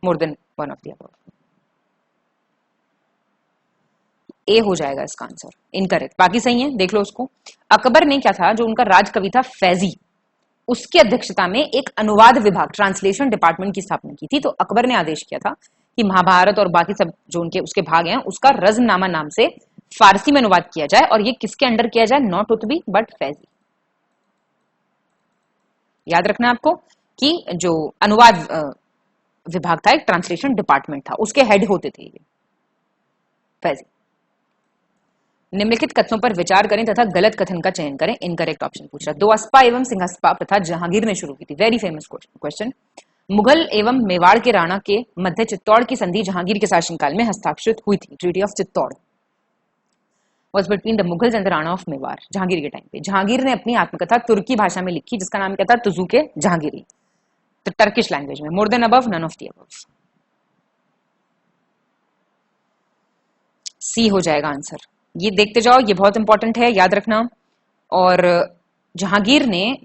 more than one of the above. A हो जाएगा इसका आंसर, इनकरेक्ट, बाकी सही है, देख लो उसको। अकबर ने क्या था, जो उनका राज कवि था फैजी, उसकी अध्यक्षता में एक अनुवाद विभाग, ट्रांसलेशन डिपार्टमेंट की स्थापना की थी। तो अकबर ने आदेश किया था कि महाभारत और बाकी सब जो उनके उसके भाग हैं उसका रज़्मनामा नाम से फारसी में अनुवाद किया जाए, और ये किसके अंडर किया जाए, नॉट उत्बी बट फैजी। याद रखना आपको कि जो अनुवाद विभाग था, एक ट्रांसलेशन डिपार्टमेंट था, उसके हेड होते थे ये फैजी। निम्नलिखित कथनों पर विचार करें तथा गलत कथन का चयन करें, इनकरेक्ट ऑप्शन पूछ रहा है। दो अस्पा एवं सिंहस्पा प्रथा जहांगीर ने शुरू की थी, वेरी फेमस क्वेश्चन। मुगल एवं मेवाड़ के राणा के मध्य चित्तौड़ की संधि जहांगीर के शासनकाल में हस्ताक्षरित हुई थी। Treaty of Chittor was between the Mughals and the Rana of Mewar. Jahangir के टाइम पे जहांगीर ने अपनी आत्मकथा तुर्की भाषा में लिखी, जिसका नाम क्या था, तुजुके जहांगीरी, तो टर्किश लैंग्वेज में। More than above, none of the above. C हो जाएगा आंसर। ये देखते जाओ, ये बहुत इंपॉर्टेंट है, याद रखना। और जहांगीर ने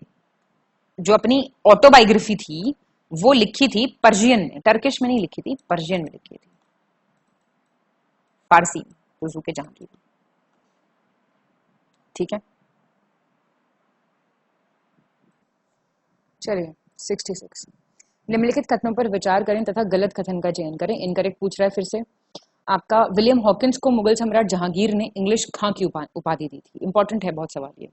जो अपनी ऑटोबायोग्राफी थी वो लिखी थी पर्शियन में, टर्किश में नहीं लिखी थी, पर्शियन में लिखी थी, फारसी, तुजुके जहांगीर। ठीक है, चलिए 66 निम्नलिखित कथनों पर विचार करें तथा गलत कथन का चयन करें, इनकरेक्ट पूछ रहा है फिर से आपका। विलियम हॉकिंस को मुगल सम्राट जहांगीर ने इंग्लिश खां की उपाधि दी थी। इंपॉर्टेंट है बहुत सवाल ये।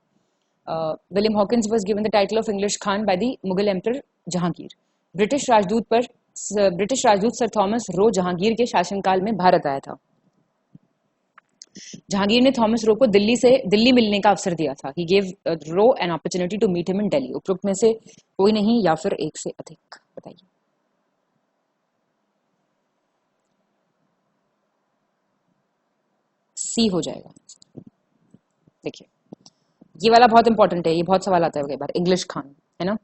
William Hawkins was given the title of English Khan by the Mughal emperor Jahangir. British राजदूत सर थॉमस रो जहांगीर के शासनकाल में भारत आया था। जहांगीर ने थॉमस रो को दिल्ली मिलने का अवसर दिया था। He gave Roe an opportunity to meet him in Delhi. उपरोक्त में से कोई नहीं या फिर एक से अधिक, बताइए। सी हो जाएगा। देखिए ये वाला बहुत इंपॉर्टेंट है, ये बहुत सवाल आता है कई बार, इंग्लिश खान है ना।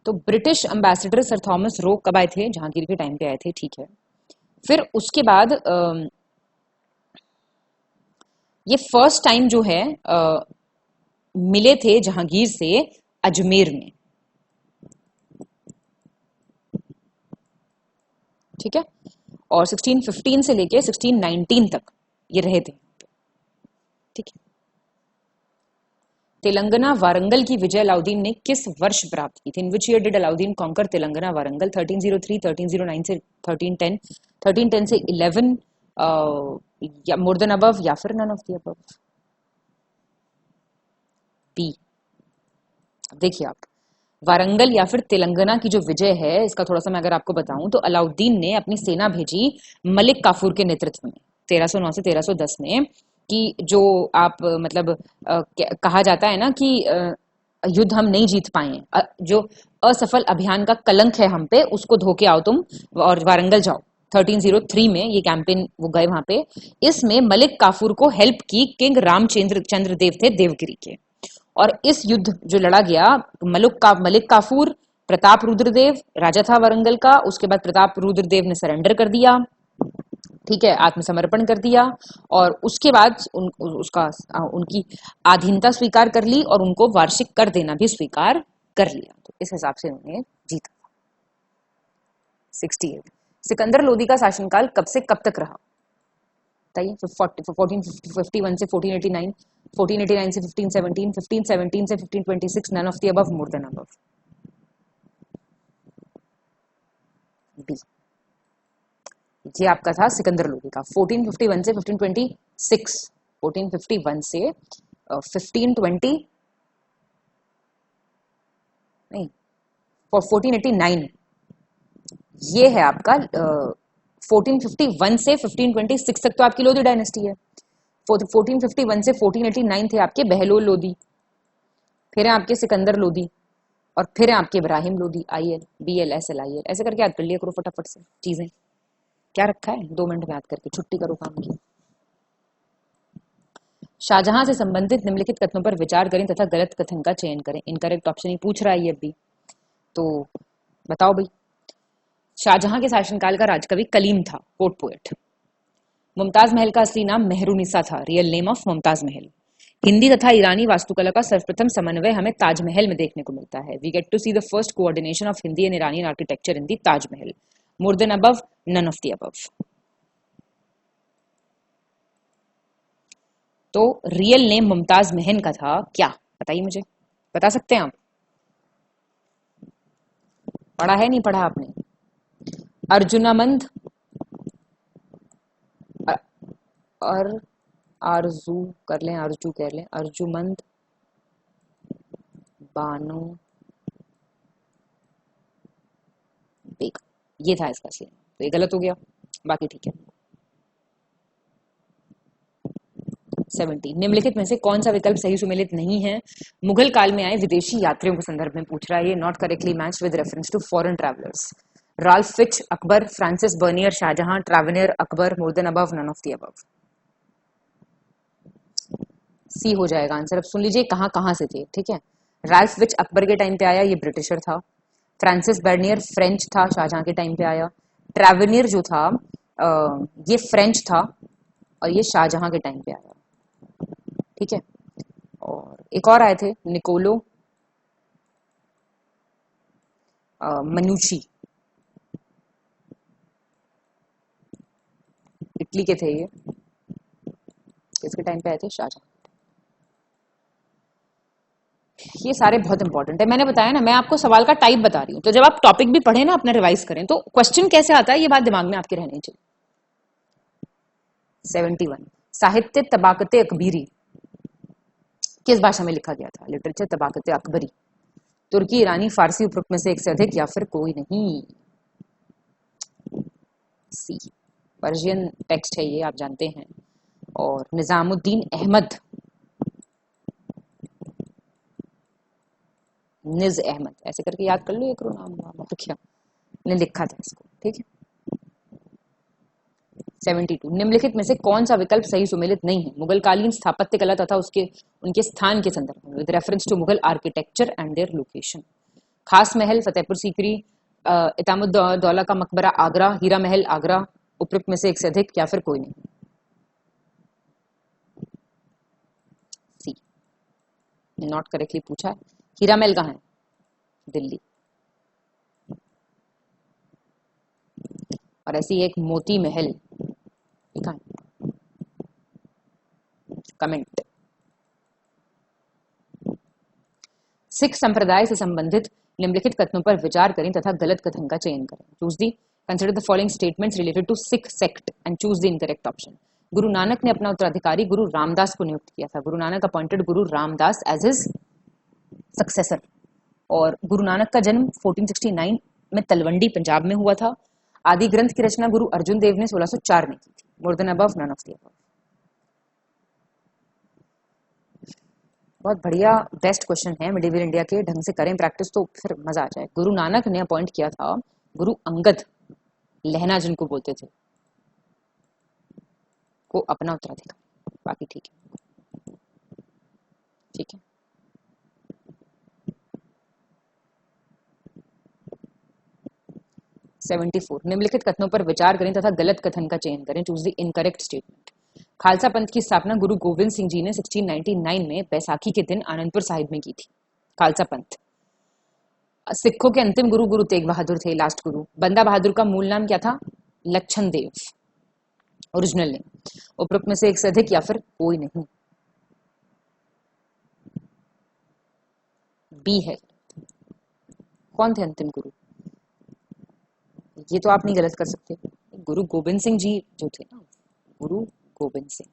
तो British ambassador sir Thomas Roe कब आए थे, जहांगीर के टाइम पे आए थे, ठीक है। फिर उसके बाद ये फर्स्ट टाइम जो है मिले थे जहांगीर से अजमेर में, ठीक है। और 1615 से लेके 1619 तक ये रहे थे, ठीक है। तेलंगाना वारंगल की विजय अलाउद्दीन ने किस वर्ष प्राप्त की थी? In which year did Alauddin conquer Telangana Warangal? 1303, 1309 से 1310, 1310 से 11, या मोर देन अबव या फिर none of the above. B. अब देखिए आप, वारंगल या फिर तेलंगाना की जो विजय है, इसका थोड़ा सा मैं अगर आपको बताऊं तो अलाउद्दीन ने अपनी सेना भेजी मलिक काफूर के नेतृत्व में 1309 से 1310 में, कि जो आप मतलब कहा जाता है ना कि युद्ध हम नहीं जीत पाए, जो असफल अभियान का कलंक है हम पे, उसको धो के आओ तुम और वारंगल जाओ। 1303 में ये कैंपेन वो गए वहां पे। इसमें मलिक काफूर को हेल्प की किंग रामचंद्र देव थे देवगिरी के। और इस युद्ध जो लड़ा गया, मलिक काफूर, प्रताप रुद्रदेव राजा था वारंगल का। उसके बाद प्रताप रुद्रदेव ने सरेंडर कर दिया, ठीक है, आत्मसमर्पण कर दिया। और उसके बाद उनकी अधीनता स्वीकार कर ली और उनको वार्षिक कर देना भी स्वीकार कर लिया। तो इस हिसाब से उन्हें जीता। 68 सिकंदर लोदी का शासनकाल कब से कब तक रहा? बताइए। 1451 से 1489, 1489 से 1517, 1517 से 1526, none of the above, more than above. B. ये आपका था सिकंदर लोदी का। 1451 से 1526, 1451 से 1520, फॉर 1489 ये है आपका 1451 से 1526 तक तो आपकी लोधी डायनेस्टी है। 1451 से 1489 थे आपके बहलोल लोधी, फिर है आपके सिकंदर लोधी, और फिर है आपके Ibrahim Lodhi. IL BL SL IL ऐसे करके याद कर लिया करो फटाफट से चीजें। क्या रखा है 2 मिनट में याद करके, छुट्टी करो काम की। शाहजहां से संबंधित निम्नलिखित कथनों पर विचार करें तथा गलत कथन का चयन करें। इनकरेक्ट ऑप्शन ही पूछ रहा है ये अभी, तो बताओ भाई। शाहजहां के शासनकाल का राजकवि कलीम था, कोर्ट पोएट। मुमताज महल का असली नाम मेहरुनिसा था, real name of Mumtaz Mahal. Hindi तथा ईरानी वास्तुकला का सर्वप्रथम समन्वय हमें ताजमहल में देखने को मिलता है। We get to see the first coordination of Hindi and Irani architecture in the Taj Mahal. More than above, none of the above. तो रियल नेम मुमताज महल का था क्या, बताइए मुझे, बता सकते हैं आप? पढ़ा है नहीं पढ़ा आपने? अर्जुनामंद और आरजू कर लें, आरजू कह लें, अर्जुमंद बानो बेगम, ये था इसका सीन। तो ये गलत हो गया, बाकी ठीक है। 70 निम्नलिखित में से कौन सा विकल्प सही सुमेलित नहीं है? मुगल काल में आए विदेशी यात्रियों के संदर्भ में पूछ रहा है ये। Not correctly matched with reference to foreign travellers. Ralph Fitch, Akbar, Francis Bernier, Shahjahan, Tavernier, Akbar, more than above, none of the above. C हो जाएगा आंसर। अब सुन लीजिए कहां कहां से थे, ठीक है। राल्फ विच अकबर के टाइम पे आया, ये ब्रिटिशर था। फ्रांसिस बर्नियर फ्रेंच था, शाहजहां के टाइम पे आया। ट्रैवेनियर जो था ये फ्रेंच था और ये शाहजहां के टाइम पे आया, ठीक है। और एक और आए थे निकोलो मनुची, इटली के थे ये, किसके टाइम पे आए थे? शाहजहां। ये सारे बहुत इंपॉर्टेंट है, मैंने बताया ना, मैं आपको सवाल का टाइप बता रही हूँ, तो जब आप टॉपिक भी पढ़े ना अपने रिवाइज करें तो क्वेश्चन कैसे आता है ये बात दिमाग में आपके रहनी चाहिए। 71 साहित्य तबाकत अकबरी किस भाषा में लिखा गया था? लिटरेचर तबाकत अकबरी। तुर्की, ईरानी, फारसी, उपरोक्त में से एक से अधिक या फिर कोई नहीं। सी पर्शियन टेक्स्ट है ये, आप जानते हैं। और निजामुद्दीन अहमद, निज अहमद ऐसे करके याद कर लो एक नाम, और क्या ने लिखा था इसको, ठीक है। 72 निम्नलिखित में से कौन सा विकल्प सही सुमेलित नहीं है? मुगलकालीन स्थापत्य कला तथा उनके स्थान के संदर्भ में with reference to Mughal architecture and their location. Khas Mahal Fatehpur Sikri, इतामुद्दौला का मकबरा आगरा, हीरा महल आगरा, उपरोक्त में से एक से अधिक या फिर कोई नहीं। सी नॉट करेक्टली पूछा है। हीरा महल कहाँ है? दिल्ली। और ऐसी एक मोती महल लिखा है, कमेंट। सिख संप्रदाय से संबंधित निम्नलिखित कथनों पर विचार करें तथा गलत कथन का चयन करें। Choose the consider the following statements related to Sikh sect and choose the incorrect option. Guru Nanak ने अपना उत्तराधिकारी गुरु रामदास को नियुक्त किया था। गुरु नानक अपॉइंटेड गुरु रामदास एज हिज सक्सेसर। और गुरु नानक का जन्म 1469 में तलवंडी पंजाब में हुआ था। आदि ग्रंथ की रचना गुरु अर्जुन देव ने 1604 में की थी। More than above, none of the above. बहुत बढ़िया बेस्ट क्वेश्चन है, मिडिवल इंडिया के, ढंग से करें प्रैक्टिस तो फिर मजा आ जाए। गुरु नानक ने अपॉइंट किया था गुरु अंगद, लहना जिनको बोलते थे, को अपना उत्तराधिकारी। बाकी ठीक है, ठीक है। निम्नलिखित कथनों पर विचार करें तथा गलत कथन का चयन करें। Choose the incorrect statement. Khalsa पंथ की स्थापना गुरु गोविंद सिंह जी ने 1699 में बैसाखी के दिन आनंदपुर साहिब में की थी। खालसा पंथ। सिखों के अंतिम गुरु गुरु तेग बहादुर थे, लास्ट गुरु। बंदा बहादुर का मूल नाम क्या था? लक्षण देव, ओरिजिनल नेम। उपरोक्त में से एक से अधिक या फिर कोई नहीं। बी है। कौन थे अंतिम गुरु? ये तो आप नहीं गलत कर सकते। गुरु गोविंद सिंह जी जो थे ना, गुरु गोविंद सिंह,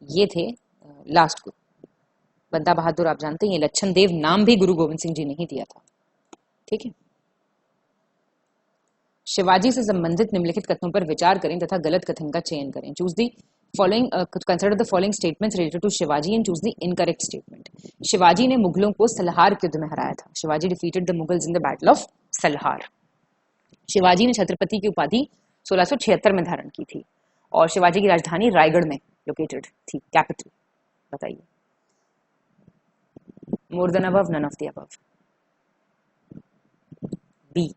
ये थे लास्ट गुरु। बंदा बहादुर आप जानते हैं, ये लक्षण देव नाम भी गुरु गोविंद सिंह जी ने ही दिया था, ठीक है। शिवाजी से संबंधित निम्नलिखित कथनों पर विचार करें तथा गलत कथन का चयन करें। Choose the following, consider the following statements related to Shivaji and choose the incorrect statement. Shivaji ने मुगलों को सलहार के युद्ध में हराया था। Shivaji defeated the Mughals in the battle of Salher. Shivaji ने छत्रपति की उपाधि 1676 में धारण की थी और शिवाजी की राजधानी रायगढ़ में लोकेटेड थी, कैपिटल। बताइए। More than above, none of the above. B,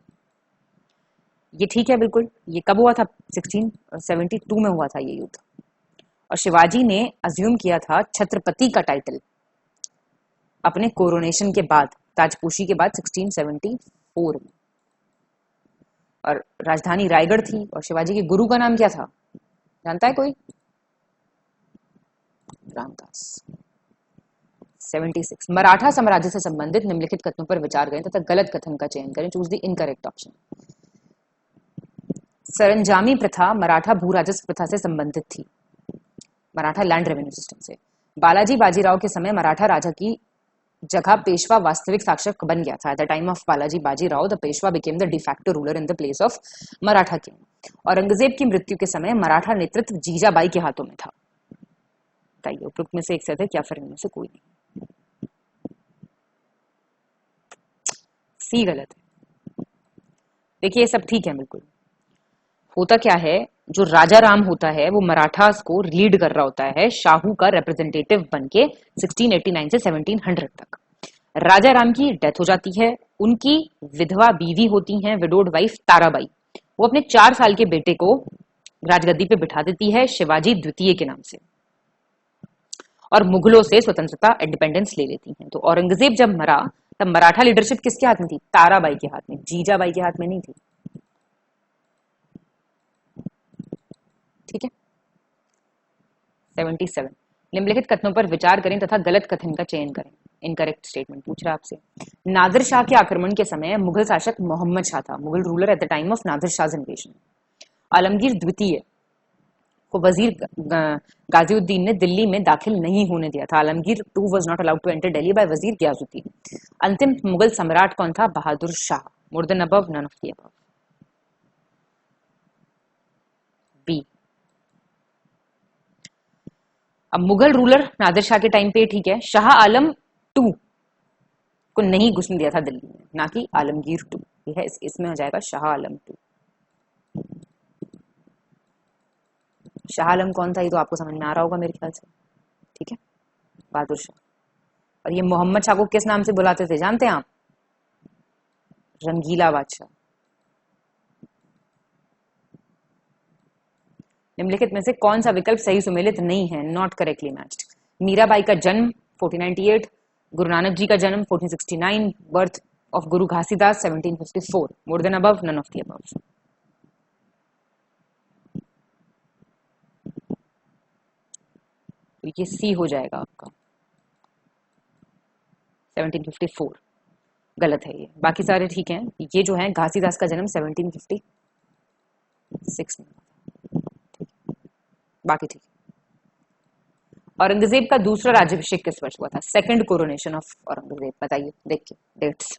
ये ठीक है बिल्कुल। ये कब हुआ था? 1672 में हुआ था ये युद्ध। और शिवाजी ने अज्यूम किया था छत्रपति का टाइटल अपने कोरोनेशन के बाद, ताजपोशी के बाद 1674 में। और राजधानी रायगढ़ थी। और शिवाजी के गुरु का नाम क्या था, जानता है कोई? रामदास। 76, मराठा साम्राज्य से संबंधित निम्नलिखित कथनों पर विचार करें तथा गलत कथन का चयन करें। Choose the incorrect option. सरंजामी प्रथा मराठा भू राजस्व प्रथा से संबंधित थी, मराठा लैंड रेवेन्यू सिस्टम से। बालाजी बाजीराव के समय मराठा राजा की जगह पेशवा वास्तविक शासक बन गया था। At the time of Balaji Bajirao the Peshwa became the de facto ruler in the place of Maratha king. Aurangzeb की मृत्यु के समय मराठा नेतृत्व जीजाबाई के हाथों में था। बताइए उपरोक्त में से एक सत्य या फिर इनमें से कोई नहीं। सी गलत है। देखिए ये सब ठीक है बिल्कुल। होता क्या है, जो राजा राम होता है वो मराठास को लीड कर रहा होता है शाहू का रिप्रेजेंटेटिव बनके 1689 से 1700 तक। राजा राम की डेथ हो जाती है, उनकी विधवा बीवी होती हैं विडोड वाइफ ताराबाई। वो अपने 4 साल के बेटे को राजगद्दी पे बिठा देती है शिवाजी द्वितीय के नाम से और मुगलों से स्वतंत्रता इंडिपेंडेंस ले लेती हैं। तो औरंगजेब जब मरा तब मराठा लीडरशिप किसके हाथ में थी? ताराबाई के हाथ में, जीजाबाई के हाथ में नहीं थी। ठीक है। 77, निम्नलिखित कथनों पर विचार करें तथा गलत कथन का चयन करें। इनकरेक्ट स्टेटमेंट पूछ रहा आपसे। नादिर शाह के आक्रमण के समय मुगल शासक मोहम्मद शाह था, Mughal ruler at the time of Nadir Shah invasion. Alamgir द्वितीय को वजीर गाजिउद्दीन ने दिल्ली में दाखिल नहीं होने दिया था। Alamgir two was not allowed to enter Delhi by Wazir Ghiyasuddin. अंतिम मुगल सम्राट कौन था? Bahadur Shah. More than above, none of the above. B, अब मुगल रूलर नादिर शाह के टाइम पे ठीक है, शाह आलम 2 को नहीं घुसने दिया था दिल्ली में, ना कि आलमगीर 2। ये है इसमें हो जाएगा शाह आलम 2। शाह आलम कौन था ये तो आपको समझ में आ रहा होगा मेरे ख्याल से। ठीक है, बहादुर शाह। और ये मोहम्मद शाह को किस नाम से बुलाते थे जानते हैं आप? रंगीला बादशाह। निम्नलिखित में से कौन सा विकल्प सही सुमेलित नहीं है? Not correctly matched. मीराबाई का जन्म 1498, गुरु नानक जी का जन्म 1469, birth of Guru Ghasidas 1754। More than above, none of the above. तो ये सी हो जाएगा आपका, 1754 गलत है ये। बाकी सारे ठीक हैं। ये जो है घासीदास का जन्म 1756 में, बाकी ठीक। औरंगजेब का दूसरा राज्याभिषेक किस वर्ष हुआ था? Second coronation of Aurangzeb. बताइए देख के डेट्स।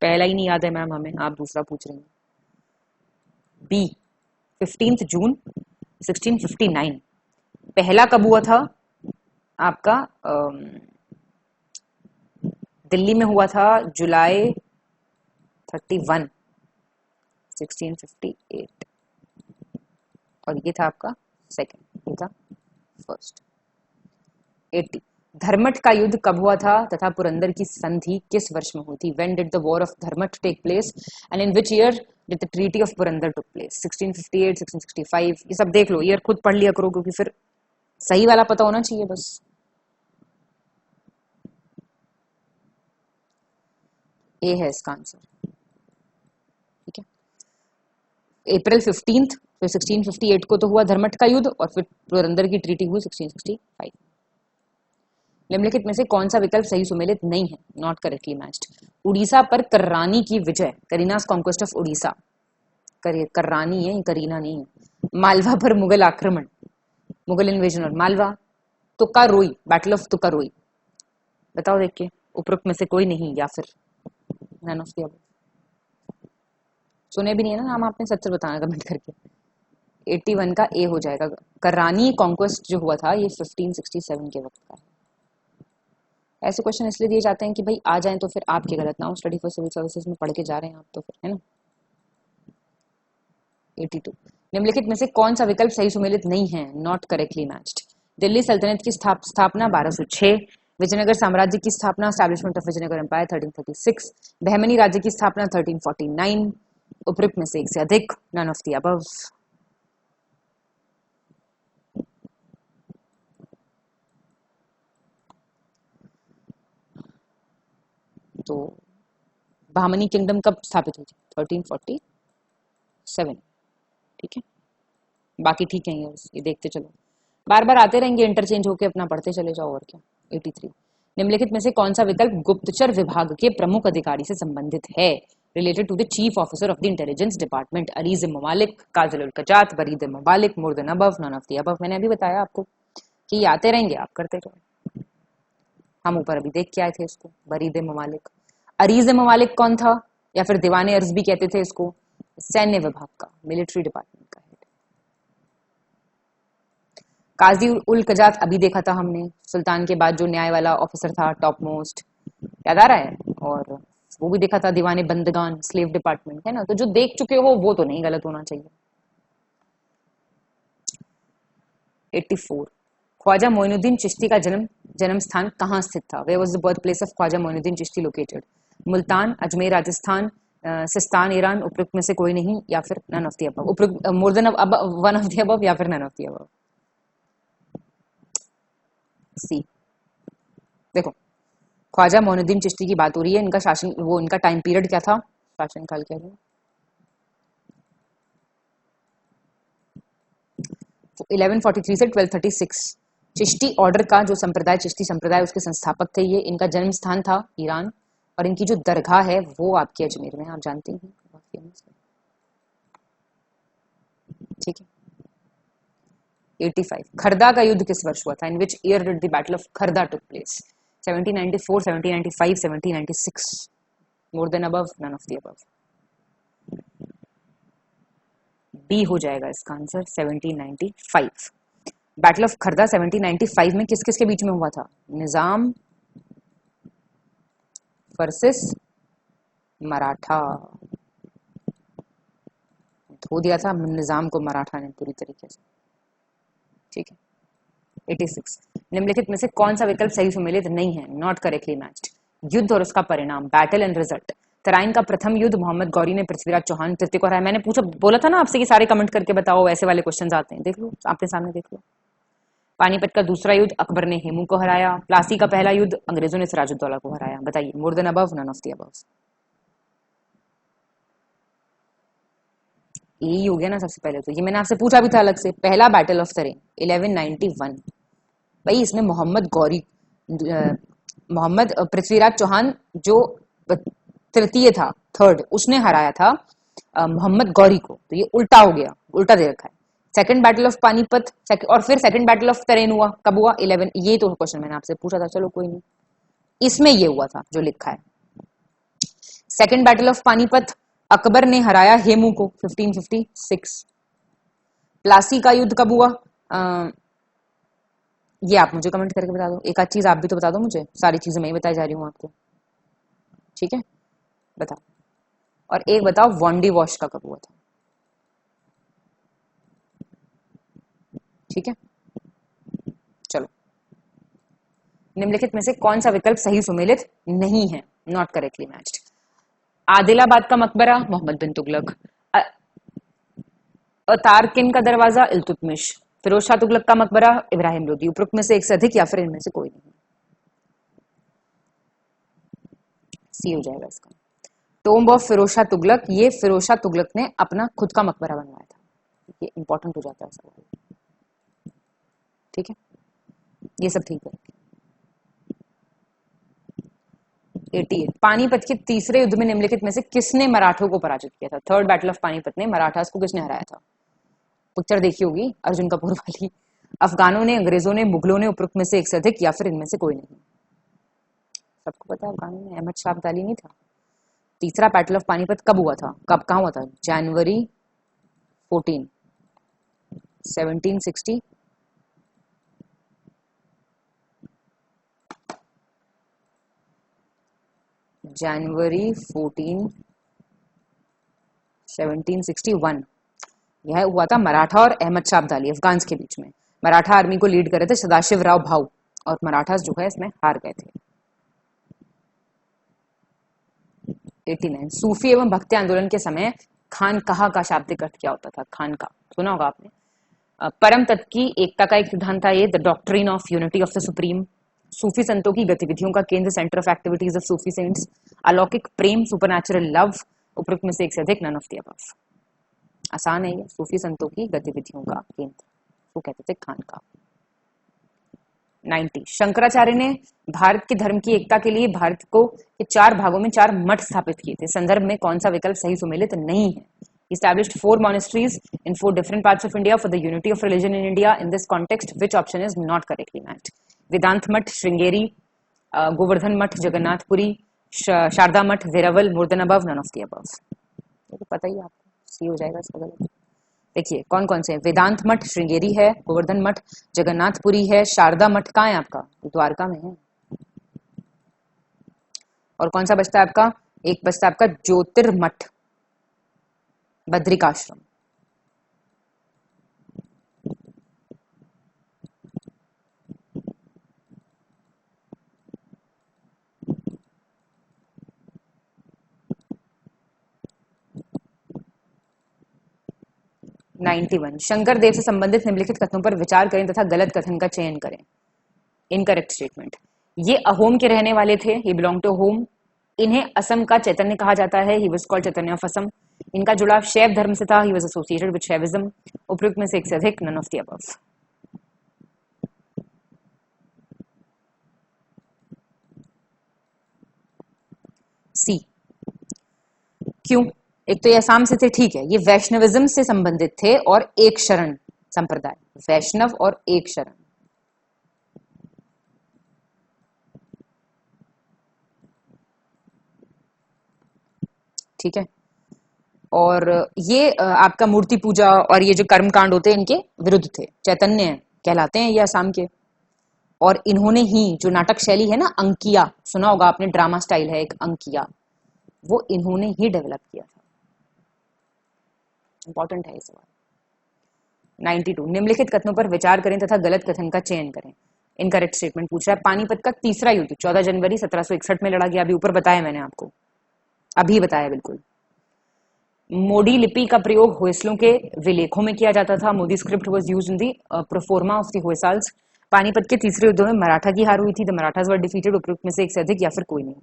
पहला ही नहीं याद है मैम हमें, आप दूसरा पूछ रहे हैं। बी, 15 जून 1659। पहला कब हुआ था आपका? दिल्ली में हुआ था जुलाई 31 1658 और ये था आपका सेकंड, ये था फर्स्ट। 80, धर्मठ का युद्ध कब हुआ था तथा पुरंदर की संधि किस वर्ष में हुई थी? When did the war of धर्मठ take place and in which year did the treaty of Purandar took place? 1658, 1665। ये सब देख लो, ईयर खुद पढ़ लिया करो क्योंकि फिर सही वाला पता होना चाहिए बस। ए है इसका आंसर। ठीक है, अप्रैल 15 फिर 1658 को तो हुआ धर्मठ का युद्ध और फिर पुरंदर की ट्रीटी हुई 1665। निम्नलिखित में से कौन सा विकल्प सही सुमेलित नहीं है? Not correctly matched. उड़ीसा पर कर्रानी की विजय, करीनास कॉन्क्वेस्ट ऑफ उड़ीसा। कर्रानी है, करीना नहीं है। मालवा पर मुगल आक्रमण, मुगल इन्वेजन और मालवा। Tukaroi, battle of Tukaroi. बताओ देख के, उपरोक्त में से कोई नहीं या फिर नन ऑफ द अबव। सुने भी नहीं है ना नाम आपने, सच बताना कमेंट करके। 81 का ए हो जाएगा। करानी कॉन्क्वेस्ट जो हुआ था ये 1567 के वक्त का है। ऐसे क्वेश्चन इसलिए दिए जाते हैं कि भाई आ जाएं तो फिर आपके गलत ना हो। स्टडी फॉर सिविल सर्विसेज में पढ़ के जा रहे हैं आप तो फिर, है ना। 82 निम्नलिखित में से कौन सा विकल्प सही सुमेलित नहीं है, नॉट करेक्टली मैच्ड। दिल्ली सल्तनत की स्थापना 1206, विजयनगर साम्राज्य की स्थापना establishment of Vijayanagara empire 1336, Bahmani राज्य की स्थापना 1349, उपयुक्त में से एक से अधिक, नन ऑफ द अबव। तो बहमनी किंगडम कब स्थापित हुई थी? 1347। ठीक है, बाकी ठीक है ये देखते चलो, बार बार आते रहेंगे, इंटरचेंज होके अपना पढ़ते चले जाओ और क्या। 83 निम्नलिखित में से कौन सा विकल्प गुप्तचर विभाग के प्रमुख अधिकारी से संबंधित है, related to the chief officer of the intelligence department, अरीज ममालिक, काजल उल कजात, बरीद ममालिक, more than above, none of the above. मैंने अभी बताया आपको कि ये आते रहेंगे, आप करते रहो। हम ऊपर अभी देख के आए थे इसको, बरीद ममालिक। अरीज ममालिक कौन था, या फिर दीवाने अर्ज भी कहते थे इसको, सैन्य विभाग का, मिलिट्री डिपार्टमेंट का हेड। काजी उल कजात अभी देखा था हमने, सुल्तान के बाद जो न्याय वाला ऑफिसर था, टॉप मोस्ट, याद आ रहा है। और वो भी देखा था दीवाने बंदगान, स्लेव डिपार्टमेंट, है ना। तो जो देख चुके हो वो तो नहीं गलत होना चाहिए। 84 ख्वाजा मोइनुद्दीन चिश्ती का जन्म स्थान कहाँ स्थित था, where was the birth place of Khwaja Moinuddin Chishti located, Multan, Ajmer Rajasthan, Sistan Iran, उपयुक्त में से कोई नहीं, या फिर नन ऑफ द अबव। उपयुक्त more than one of the above, या फिर none of the above. C देखो, ख्वाजा मोइनुद्दीन चिश्ती की बात हो रही है, इनका शासन, वो इनका टाइम पीरियड क्या था, शासन काल क्या था, 1143 से 1236। चिश्ती ऑर्डर का जो संप्रदाय, चिश्ती संप्रदाय, उसके संस्थापक थे ये। इनका जन्म स्थान था ईरान, और इनकी जो दरगाह है वो आपके अजमेर में, आप जानते हैं, बहुत फेमस है। ठीक है। 85 खरदा का युद्ध किस वर्ष हुआ था, in which year did the battle of Kharda took place, 1794, 1795, 1796, more than above, none of the above. B हो जाएगा इसका आंसर, 1795। बैटल ऑफ खरदा 1795 में किस किस के बीच में हुआ था, निजाम वर्सेस मराठा। धो दिया था निजाम को मराठा ने पूरी तरीके से। ठीक है। 86 निम्नलिखित में से कौन सा विकल्प सही सुमेलित नहीं है, नॉट करेक्टली मैच्ड। युद्ध और उसका परिणाम, बैटल एंड रिजल्ट। तराइन का प्रथम युद्ध मोहम्मद गौरी ने पृथ्वीराज चौहान तृतीय को हराया। मैंने बोला था ना आपसे कि सारे कमेंट करके बताओ, ऐसे वाले क्वेश्चन आते हैं, देख लो आपके सामने, देख लो। पानीपत का दूसरा युद्ध, अकबर ने हेमू को हराया। प्लासी का पहला युद्ध, अंग्रेजों ने सिराजुद्दौला को हराया। बताइए, more than above, none of the above. यही हो गया ना सबसे पहले तो, ये मैंने आपसे पूछा भी था अलग से। पहला बैटल ऑफ तरेन 1191, भाई इसमें मोहम्मद पृथ्वीराज चौहान जो तृतीय था, थर्ड, उसने हराया था मोहम्मद गौरी को, तो ये उल्टा हो गया, उल्टा दे रखा है। सेकंड बैटल ऑफ पानीपत, और फिर सेकंड बैटल ऑफ तरेन हुआ, कब हुआ, 11, ये तो क्वेश्चन मैंने आपसे पूछा था, चलो कोई नहीं, इसमें ये हुआ था जो लिखा है। Second battle of Panipat, Akbar ने हराया हेमू को 1556। प्लासी का युद्ध कब हुआ, ये आप मुझे कमेंट करके बता दो। एक आध चीज आप भी तो बता दो मुझे, सारी चीजें मैं ही बताई जा रही हूँ आपको। ठीक है, बताओ। और एक बताओ वॉन्डी वॉश का कब हुआ था। ठीक है, चलो। निम्नलिखित में से कौन सा विकल्प सही सुमेलित नहीं है, नॉट करेक्टली मैच्ड। आदिलाबाद का मकबरा, मोहम्मद बिन तुगलक। तारकिन का दरवाजा, इल्तुतमिश। फिरोज शाह तुगलक का मकबरा, इब्राहिम लोदी। उपरोक्त में से एक से अधिक, या फिर इनमें से कोई नहीं। सी हो जाएगा इसका। टोम्ब ऑफ फिरोज शाह तुगलक, ये फिरोज शाह तुगलक ने अपना खुद का मकबरा बनवाया था, ये इंपॉर्टेंट हो जाता है सवाल। ठीक है, ये सब ठीक है। 88 पानीपत के तीसरे युद्ध में निम्नलिखित में से किसने मराठों को पराजित किया था। थर्ड बैटल ऑफ पानीपत में मराठास को किसने हराया था। पिक्चर देखी होगी अर्जुन कपूर वाली। अफगानों ने, अंग्रेजों ने, मुगलों ने। उपरोक्त में से एक से अधिक, या फिर इनमें से कोई नहीं। सबको पता है अफगानों में अहमद शाह अब्दाली नहीं था, तीसरा बैटल ऑफ पानीपत कब हुआ था, कब कहाँ हुआ था? जनवरी 14 1760 जनवरी 14 1761 यह हुआ था मराठा और अहमद शाह अब्दाली अफगान्स के बीच में। मराठा आर्मी को लीड कर रहे थे सदाशिव राव भाऊ और मराठास जो है इसमें हार गए थे। 89 सूफी एवं भक्ति आंदोलन के समय खानकाह का शाब्दिक अर्थ क्या होता था? खानकाह सुना होगा आपने। परम तत्व की एकता का एक सिद्धांत था ये, the doctrine of unity of the supreme. सूफी संतों की गतिविधियों का केंद्र, center of activities of Sufi saints. अलौकिक प्रेम, सुपरनैचुरल लव। उपरोक्त में से एक से अधिक, नन ऑफ द अबव। आसान है ये, सूफी संतों की गतिविधियों का केंद्र, वो कहते थे खानकाह। 90 शंकराचार्य ने भारत के धर्म की एकता के लिए भारत को 4 भागों में 4 मठ स्थापित किए थे। संदर्भ में कौन सा विकल्प सही सुमेलित नहीं है? Established 4 monasteries in 4 different parts of India for the unity of religion in India. In this context, which option is not correctly matched? वेदांत मठ, श्रृंगेरी, गोवर्धन मठ, Jagannathpuri, Sharada Math, Veraval, more than above, none of the above. ये तो पता ही है आपको, सी हो जाएगा इसका गलत। देखिए कौन कौन से हैं। वेदांत मठ श्रृंगेरी है, गोवर्धन मठ जगन्नाथपुरी है, शारदा मठ कहाँ है आपका? द्वारका में है। और कौन सा बचता है आपका? एक बचता है आपका ज्योतिर्मठ बद्रिकाश्रम। शंकर देव से संबंधित निम्नलिखित कथनों पर विचार करें तथा गलत कथन का चयन करें। इनकरेक्ट स्टेटमेंट, ये अहोम के रहने वाले थे, ही बिलोंग टू होम। इन्हें असम का चैतन्य कहा जाता है, he was called Chaitanya of Assam. इनका जुड़ाव शैव धर्म से था, he was associated with Shaivism. उपयुक्त में से एक से अधिक, नन ऑफ द अबव। सी क्यों? एक तो ये असम से थे, ठीक है, ये वैष्णविज्म से संबंधित थे और एक शरण संप्रदाय, वैष्णव और एक शरण। ठीक है, और ये आपका मूर्ति पूजा और ये जो कर्म कांड होते हैं इनके विरुद्ध थे। चैतन्य कहलाते हैं ये असम के। और इन्होंने ही जो नाटक शैली है ना, अंकिया सुना होगा आपने, ड्रामा स्टाइल है एक अंकिया, वो इन्होंने ही डेवलप किया था। इंपॉर्टेंट है ये सवाल। 92 निम्नलिखित कथनों पर विचार करें तथा गलत कथन का चयन करें। इनकरेक्ट स्टेटमेंट पूछ रहा है, पानीपत का तीसरा युद्ध 14 जनवरी 1761 में लड़ा गया। अभी ऊपर बताया मैंने आपको, अभी बताया बिल्कुल। मोडी लिपि का प्रयोग होयसलों के विलेखों में किया जाता था। Modi script was used in the proforma of the Hoysalas. Panipat के तीसरे युद्ध में मराठा की हार हुई थी, द मराठास वर डिफीटेड। उपयुक्त में से एक से अधिक या फिर कोई नहीं।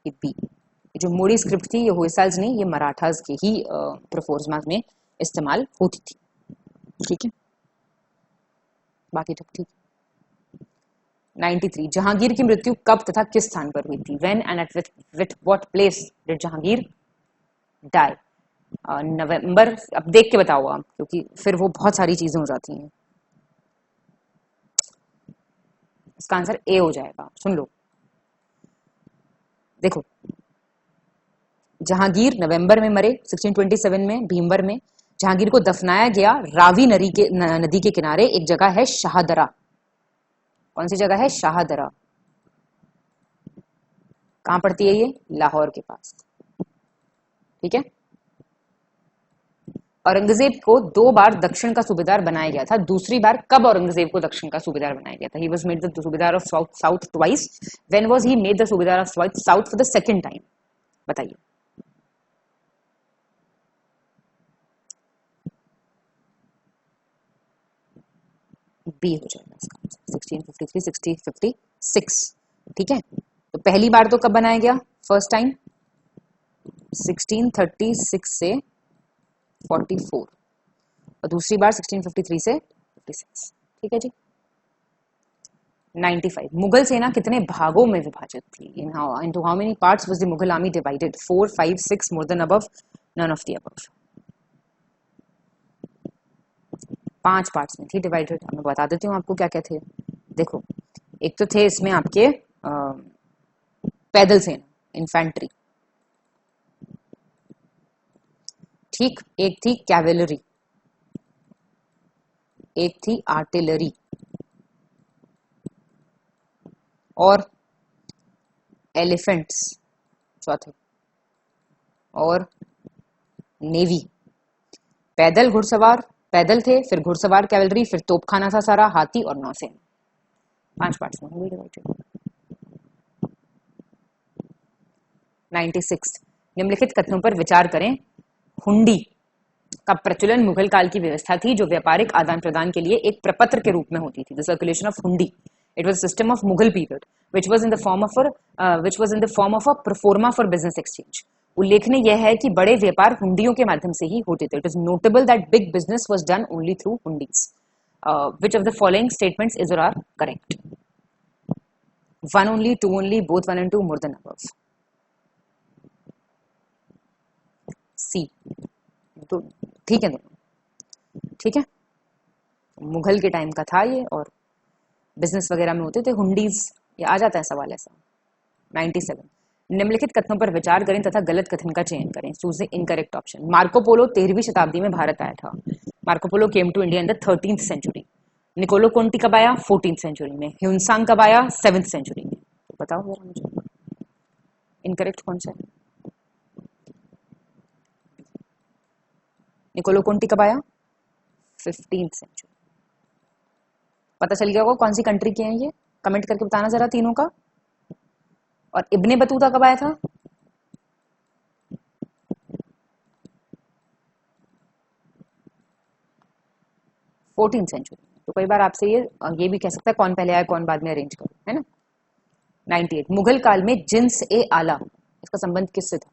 बी, जो मोडी स्क्रिप्ट थी ये होयसाल्स नहीं, ये मराठास के ही प्रोफोर्मा में इस्तेमाल होती थी। ठीक है, बाकी तो ठीक। 93 जहांगीर की मृत्यु कब तथा किस स्थान पर हुई थी? When and at with what place did Jahangir die? November, अब देख के बताओ आप, क्योंकि फिर वो बहुत सारी चीजें हो जाती हैं। इसका आंसर ए हो जाएगा। सुन लो, देखो, जहांगीर नवंबर में मरे 1627 में भीमवर में। जहांगीर को दफनाया गया रावी नदी के किनारे, एक जगह है शाहदरा। कौन सी जगह है? शाहदरा। कहां पड़ती है ये? लाहौर के पास। ठीक है, औरंगजेब को 2 बार दक्षिण का सूबेदार बनाया गया था। दूसरी बार कब औरंगजेब को दक्षिण का सूबेदार बनाया गया था? He was made the subedar of south twice. When was he made the subedar of south for the second time? बताइए। बी हो जाएगा इसका आंसर, 1653 1656। ठीक है, तो पहली बार तो कब बनाया गया? फर्स्ट टाइम 1636 से 44 और दूसरी बार 1653 से 56। ठीक है जी। 95 मुगल सेना कितने भागों में विभाजित थी? Into how many parts was the Mughal army divided? 4, 5, 6, more than above, none of the above. 5 parts में थी डिवाइडेड। मैं बता देती हूँ आपको क्या क्या थे। देखो, एक तो थे इसमें आपके पैदल सेना, इन्फेंट्री। ठीक, एक थी कैवेलरी, एक थी आर्टिलरी, और एलिफेंट्स चौथे, और नेवी। पैदल घुड़सवार, पैदल थे, फिर घुड़सवार कैवेलरी, फिर तोपखाना था सारा, हाथी और नौसेना। 5 पार्ट्स में हुई डिवाइडेड। 96 निम्नलिखित कथनों पर विचार करें। हुंडी का प्रचलन मुगल काल की व्यवस्था थी जो व्यापारिक आदान प्रदान के लिए एक प्रपत्र के रूप में होती थी। द सर्कुलेशन ऑफ हुंडी, it was system of Mughal period which was in the form of a proforma for business exchange। उल्लेखनीय यह है कि बड़े व्यापार हुंडियों के माध्यम से ही होते थे। It is notable that big business was done only through hundis. Which of the following statements is और are correct? 1 only, 2 only, both 1 and 2, more than above। सी, तो ठीक है दोनों, ठीक है। मुगल के टाइम का था ये, और बिजनेस वगैरह में होते थे हुंडीज। ये आ जाता है सवाल ऐसा। 97 निम्नलिखित कथनों पर विचार करें तथा गलत कथन का चयन करें। Choose the incorrect option. Marco Polo 13वीं शताब्दी में भारत आया था। Marco Polo came to India in the 13th century. Niccolo Conti कब आया? 14th सेंचुरी में। ह्यूनसांग कब आया? 7th सेंचुरी में। तो बताओ जरा मुझे इनकरेक्ट कौन सा है। निकोलो कोंटी कब आया? 15th century. पता चल गया होगा कौन सी कंट्री के हैं ये? कमेंट करके बताना जरा तीनों का। और इब्ने बतूता कब आया था? Fourteen century. तो कई बार आपसे ये भी कह सकता है कौन पहले आया कौन बाद में अरेंज करो, है ना। 98 मुगल काल में जिन्स ए आला, इसका संबंध किससे था?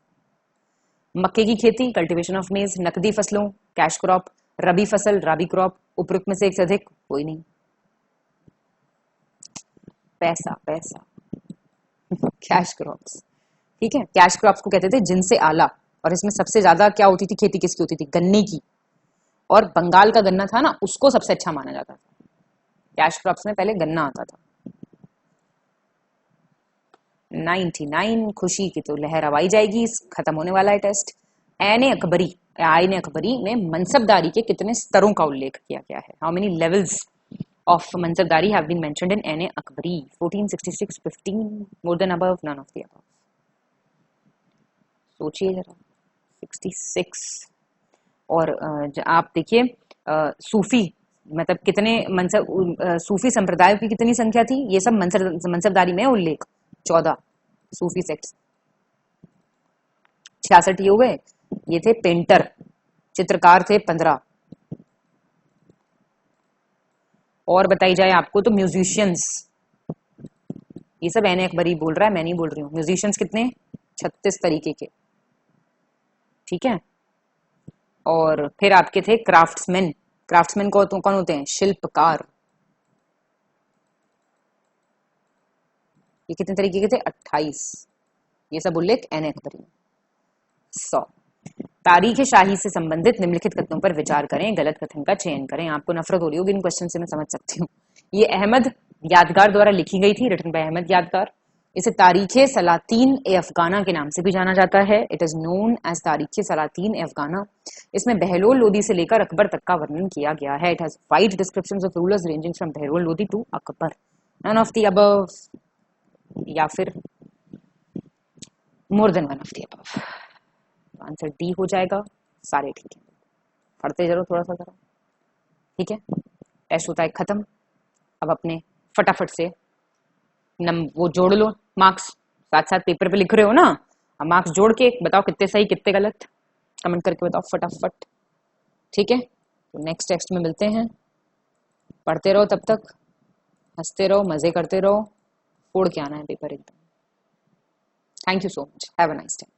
मक्के की खेती, कल्टीवेशन ऑफ मेज, नकदी फसलों, कैश क्रॉप, रबी फसल, राबी क्रॉप, उपरोक्त में से एक से अधिक कोई नहीं। पैसा, पैसा कैश क्रॉप्स, ठीक है। कैश क्रॉप्स को कहते थे जिनसे आला, और इसमें सबसे ज्यादा क्या होती थी खेती, किसकी होती थी? गन्ने की। और बंगाल का गन्ना था ना, उसको सबसे अच्छा माना जाता था। कैश क्रॉप्स में पहले गन्ना आता था। 99 खुशी की तो लहर हवाई जाएगी, खत्म होने वाला है टेस्ट। आईन अकबरी में मनसबदारी के कितने स्तरों का उल्लेख किया गया है? How many levels of mansabdari have been mentioned in Ain Akbari? 14, 66, 15, more than above, none of the above। सोचिए जरा। 66। और आप देखिए सूफी, मतलब कितने सूफी संप्रदायों की कितनी संख्या थी? ये सब मनसबदारी में उल्लेख 14 सूफी सेक्ट्स। 66 ये हो गए। ये थे पेंटर, चित्रकार थे 15। और बताई जाए आपको तो म्यूजिशियंस, ये सब ऐन अकबरी बोल रहा है, मैं नहीं बोल रही हूँ। म्यूजिशियंस कितने? 36 तरीके के, ठीक है। और फिर आपके थे क्राफ्ट्समैन। क्राफ्ट्समैन को तो कौन होते हैं? शिल्पकार। ये कितने तरीके के थे? 28। ये सब उल्लेख ऐन अकबरी में। 100 तारीख शाही से संबंधित निम्नलिखित कथनों पर विचार करें, गलत कथन का चयन करें। आपको नफरत हो रही होगी इन क्वेश्चन से, मैं समझ सकती हूँ। ये अहमद यादगार द्वारा लिखी गई थी, रिटन बाय अहमद यादगार। इसे तारीखे सलातीन ए अफगाना के नाम से भी जाना जाता है। इट इज नोन एज तारीखे सलातीन ए अफगाना। इसमें बहलोल लोदी से लेकर अकबर तक का वर्णन किया गया है। It has 5 descriptions of rulers ranging from Bahlol Lodi to Akbar. None of the above, या फिर more than one of the above. Answer D हो जाएगा। सारे ठीक है, पढ़ते जरूर थोड़ा सा जरा, ठीक है। टेस्ट होता है खत्म। अब अपने फटाफट से वो जोड़ लो मार्क्स, साथ साथ पेपर पे लिख रहे हो ना, अब मार्क्स जोड़ के बताओ कितने सही कितने गलत, कमेंट करके बताओ फटाफट, ठीक है। तो नेक्स्ट टेक्स्ट में मिलते हैं। पढ़ते रहो तब तक, हंसते रहो, मजे करते रहो, फोड़ के आना है पेपर एकदम। Thank you so much, have a nice day.